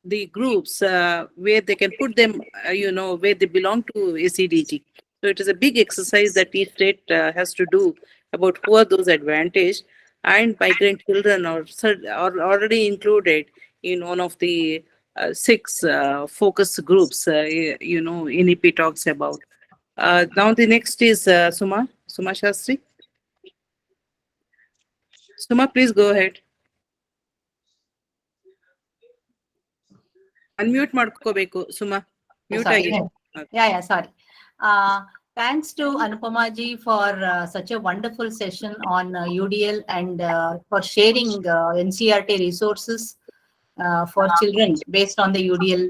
the groups where they can put them, where they belong to ACDG. So it is a big exercise that each state has to do about who are those advantaged, and migrant children are already included in one of the six focus groups, NEP talks about. Now the next is Suma Shastri. Suma, please go ahead. Unmute ಮಾಡ್ಕೋಬೇಕು Suma. Mute Sorry. ಆಗಿದೆ. Yeah, sorry. Thanks to Anupama ji for such a wonderful session on UDL and for sharing NCERT resources for children based on the UDL,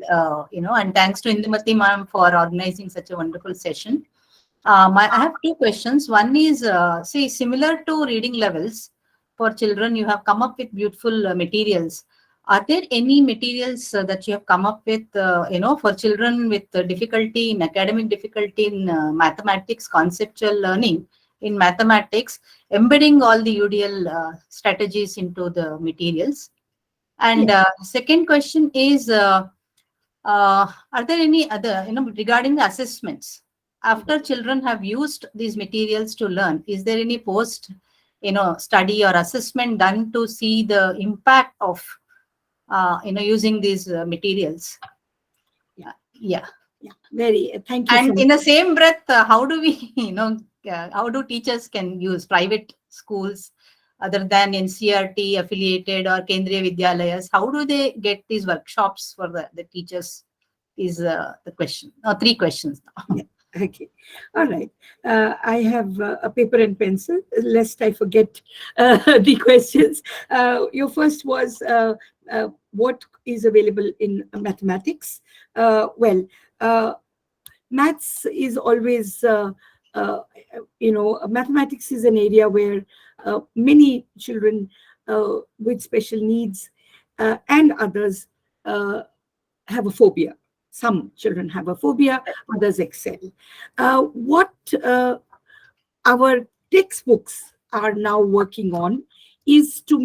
and thanks to Indumati ma'am for organizing such a wonderful session. I have two questions. One is, similar to reading levels for children, you have come up with beautiful materials. Are there any materials that you have come up with, for children with difficulty in academic difficulty in mathematics, conceptual learning in mathematics, embedding all the UDL strategies into the materials? And second question is, are there any other, regarding the assessments? After children have used these materials to learn, is there any post, study or assessment done to see the impact of using these materials? Yeah. Very. Thank you. And in the same breath, how do we, how do teachers can use private schools other than NCERT affiliated or Kendriya Vidyalayas? How do they get these workshops for the teachers? Is the question. Three questions now. Yeah. Okay. All right. I have a paper and pencil, lest I forget the questions. Your first was what is available in mathematics? Maths is always, mathematics is an area where many children with special needs and others have a phobia. Some children have a phobia, others excel. What our textbooks are now working on is to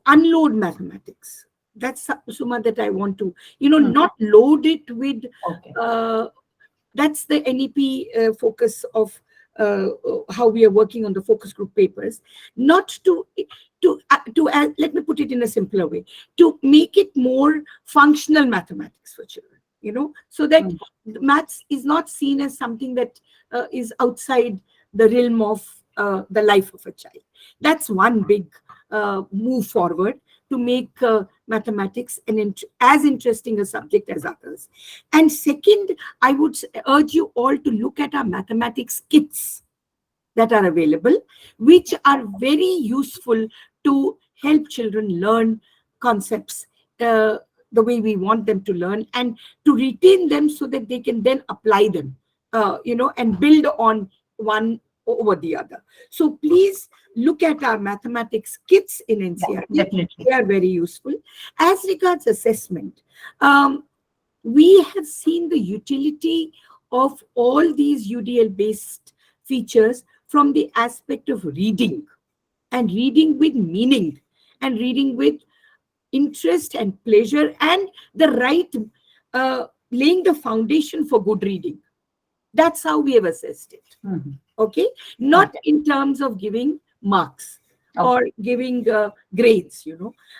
unload mathematics. That's, Suma, that I want to, not load it with, that's the NEP focus of how we are working on the focus group papers, not let me put it in a simpler way, to make it more functional mathematics for children, so that maths is not seen as something that is outside the realm of the life of a child. That's one big move forward to make mathematics as interesting a subject as others. And second, I would urge you all to look at our mathematics kits that are available, which are very useful to help children learn concepts the way we want them to learn, and to retain them so that they can then apply them, and build on one over the other. So please look at our mathematics kits in NCERT. Definitely. They are very useful. As regards assessment, we have seen the utility of all these UDL-based features from the aspect of reading and reading with meaning and reading with interest and pleasure and the right, laying the foundation for good reading. That's how we have assessed it. Okay, not in terms of giving marks or giving grades,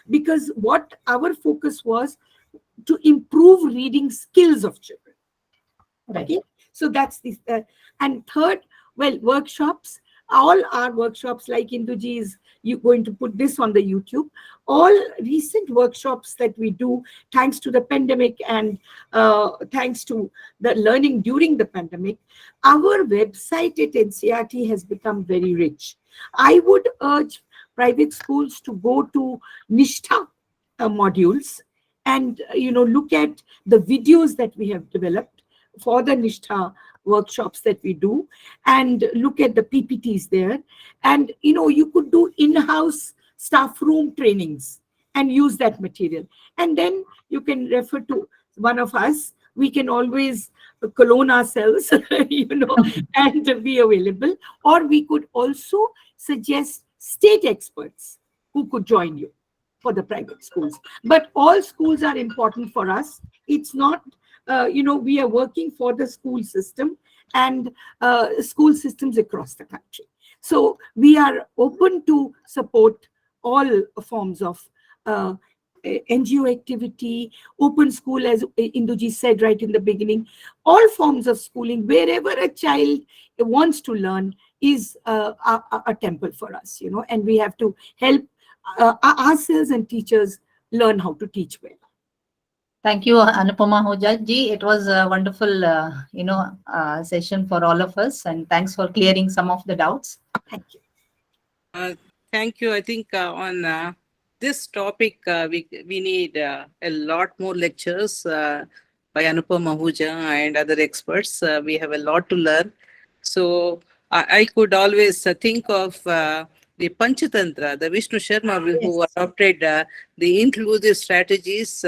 because what our focus was to improve reading skills of children. Okay, so that's the and third, well, workshops. All our workshops, like Induji is you going to put this on the YouTube. All recent workshops that we do, thanks to the pandemic and thanks to the learning during the pandemic, our website at NCERT has become very rich. I would urge private schools to go to Nishtha modules and look at the videos that we have developed for the Nishtha workshops that we do, and look at the PPTs there. And you could do in-house staff room trainings and use that material. And then you can refer to one of us. We can always clone ourselves, and be available. Or we could also suggest state experts who could join you for the private schools. But all schools are important for us. It's not, we are working for the school system and school systems across the country. So we are open to support all forms of NGO activity, open school, as Induji said right in the beginning. All forms of schooling, wherever a child wants to learn, is a temple for us, and we have to help ourselves and teachers learn how to teach well. Thank you, Anupam Ahuja ji. It was a wonderful, session for all of us, and thanks for clearing some of the doubts. Thank you. Thank you. I think on this topic, we need a lot more lectures by Anupam Ahuja and other experts. We have a lot to learn. So I could always think of the Panchatantra, the Vishnu Sharma, who adopted the inclusive strategies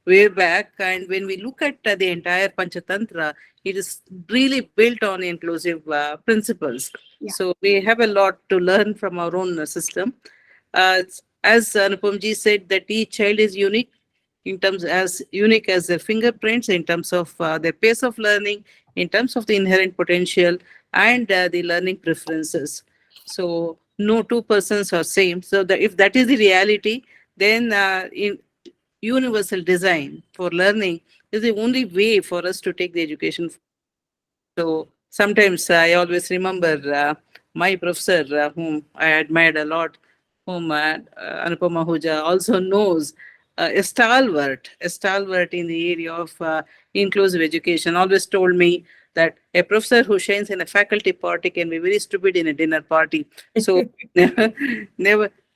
way back. And when we look at the entire Panchatantra, it is really built on inclusive principles. Yeah. So we have a lot to learn from our own system. As Anupamji said, that each child is unique as unique as their fingerprints, in terms of their pace of learning, in terms of the inherent potential and the learning preferences. So no two persons are same. So if that is the reality, then in universal design for learning is the only way for us to take the education. So sometimes I always remember my professor, whom I admired a lot, whom Anupam Ahuja also knows, a stalwart in the area of inclusive education, always told me that a professor who shines in a faculty party can be very stupid in a dinner party. So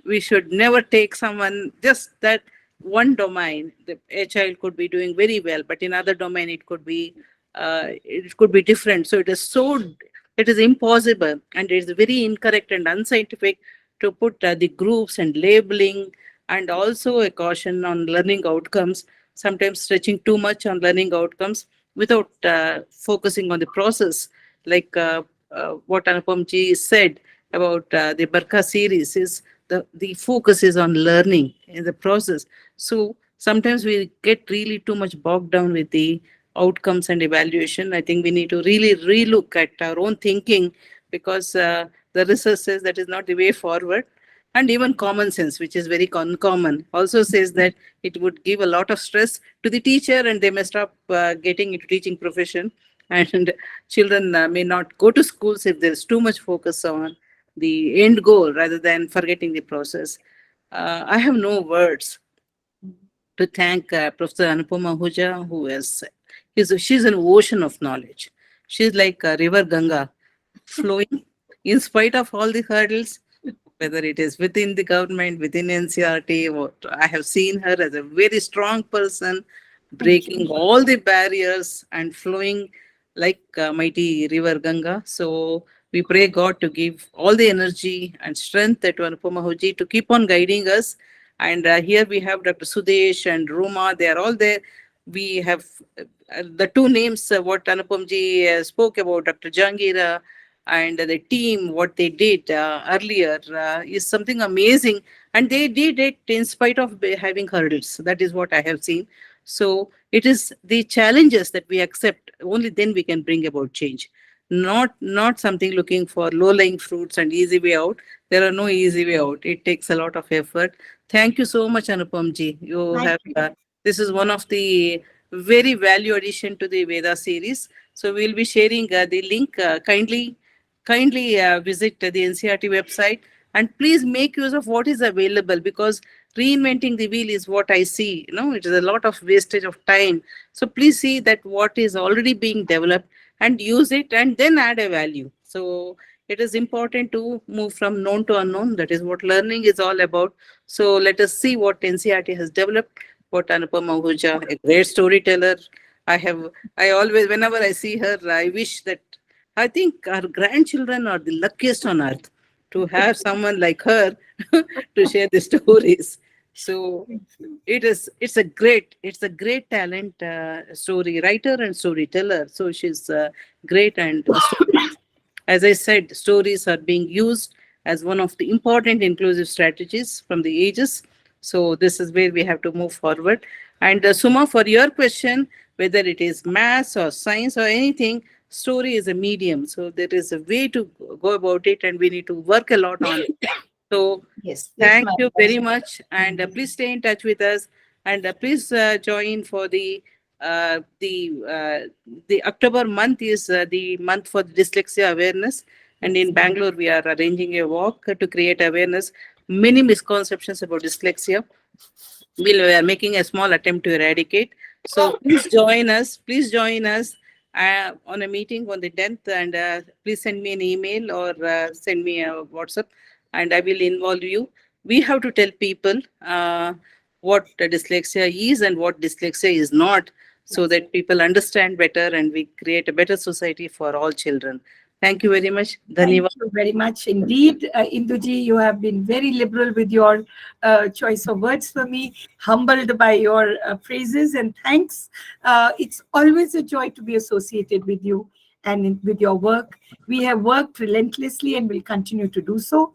we should never take someone just that one domain. A child could be doing very well, but in other domain it could be different. So it is impossible, and it is very incorrect and unscientific to put the groups and labeling, and also a caution on learning outcomes, sometimes stretching too much on learning outcomes without focusing on the process. Like what Anupam ji said about the Barkha series, is the focus is on learning in the process. So sometimes we get really too much bogged down with the outcomes and evaluation. I think we need to really relook at our own thinking, because the research says that is not the way forward. And even common sense, which is very uncommon, also says that it would give a lot of stress to the teacher, and they may stop getting into teaching profession. And children may not go to schools if there's too much focus on the end goal rather than forgetting the process. I have no words to thank Professor Anupam Ahuja, she's an ocean of knowledge. She's like a river Ganga, flowing in spite of all the hurdles, whether it is within the government, within NCERT. I have seen her as a very strong person, breaking all the barriers and flowing like mighty river Ganga. So we pray God to give all the energy and strength to Anupam Ahuja to keep on guiding us. And here we have Dr. Sudesh and Roma. They are all there. We have the two names, what Anupam ji spoke about, Dr. Jangira and the team, what they did earlier is something amazing. And they did it in spite of having hurdles. That is what I have seen. So it is the challenges that we accept, only then we can bring about change. Not something looking for low-lying fruits and easy way out. There are no easy way out. It takes a lot of effort. Thank you so much, Anupam ji. You Thank have you. this is one of the very value addition to the Veda series. So we'll be sharing the link. Kindly visit the NCERT website, and please make use of what is available, because reinventing the wheel is what I see. It is a lot of wastage of time. So please see that what is already being developed and use it, and then add a value. So it is important to move from known to unknown. That is what learning is all about. So let us see what NCERT has developed. What Anupam Ahuja, a great storyteller. I always, whenever I see her, I wish that, I think our grandchildren are the luckiest on earth to have someone like her to share the stories. So it's a great talent, story writer and storyteller. So she's great. And as I said, stories are being used as one of the important inclusive strategies from the ages. So this is where we have to move forward. And Suma, for your question, whether it is maths or science or anything, story is a medium. So there is a way to go about it, and we need to work a lot on it. So Yes, thank ma'am. you very much, and please stay in touch with us, and please join for uh, the the October month is the month for dyslexia awareness, and in Bangalore we are arranging a walk to create awareness. Many misconceptions about dyslexia. We are making a small attempt to eradicate. So please join us. Please join us on a meeting on the 10th, and please send me an email or send me a WhatsApp, and I will involve you. We have to tell people what dyslexia is and what dyslexia is not, so that people understand better and we create a better society for all children. Thank you very much. Thank Dhanyavad. you very much indeed. Induji, you have been very liberal with your choice of words for me, humbled by your praises and thanks. It's always a joy to be associated with you and with your work. We have worked relentlessly and will continue to do so.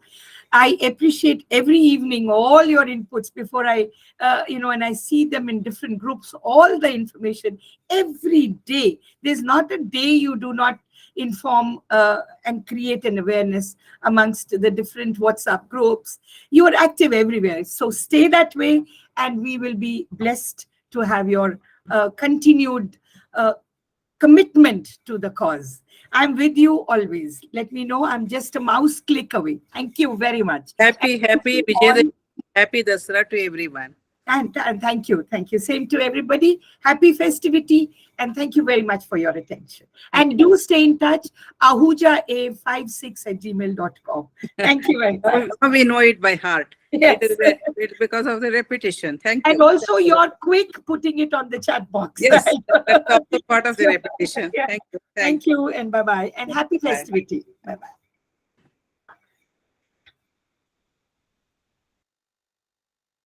I appreciate every evening all your inputs before and I see them in different groups, all the information every day. There's not a day you do not inform and create an awareness amongst the different WhatsApp groups. You are active everywhere. So stay that way, and we will be blessed to have your continued commitment to the cause. I'm with you always. Let me know. I'm just a mouse click away. Thank you very much. Happy Vijay, happy Dasara to everyone. And thank you. Thank you. Same to everybody. Happy festivity. And thank you very much for your attention. And do stay in touch. ahuja56@gmail.com. Thank you very much. We know it by heart. Yes. It's because of the repetition. Thank you. And also you're quick putting it on the chat box. Yes, Right? that's also part of the repetition. Yeah. Thank you. Thank you and bye-bye. And happy festivity. Bye-bye.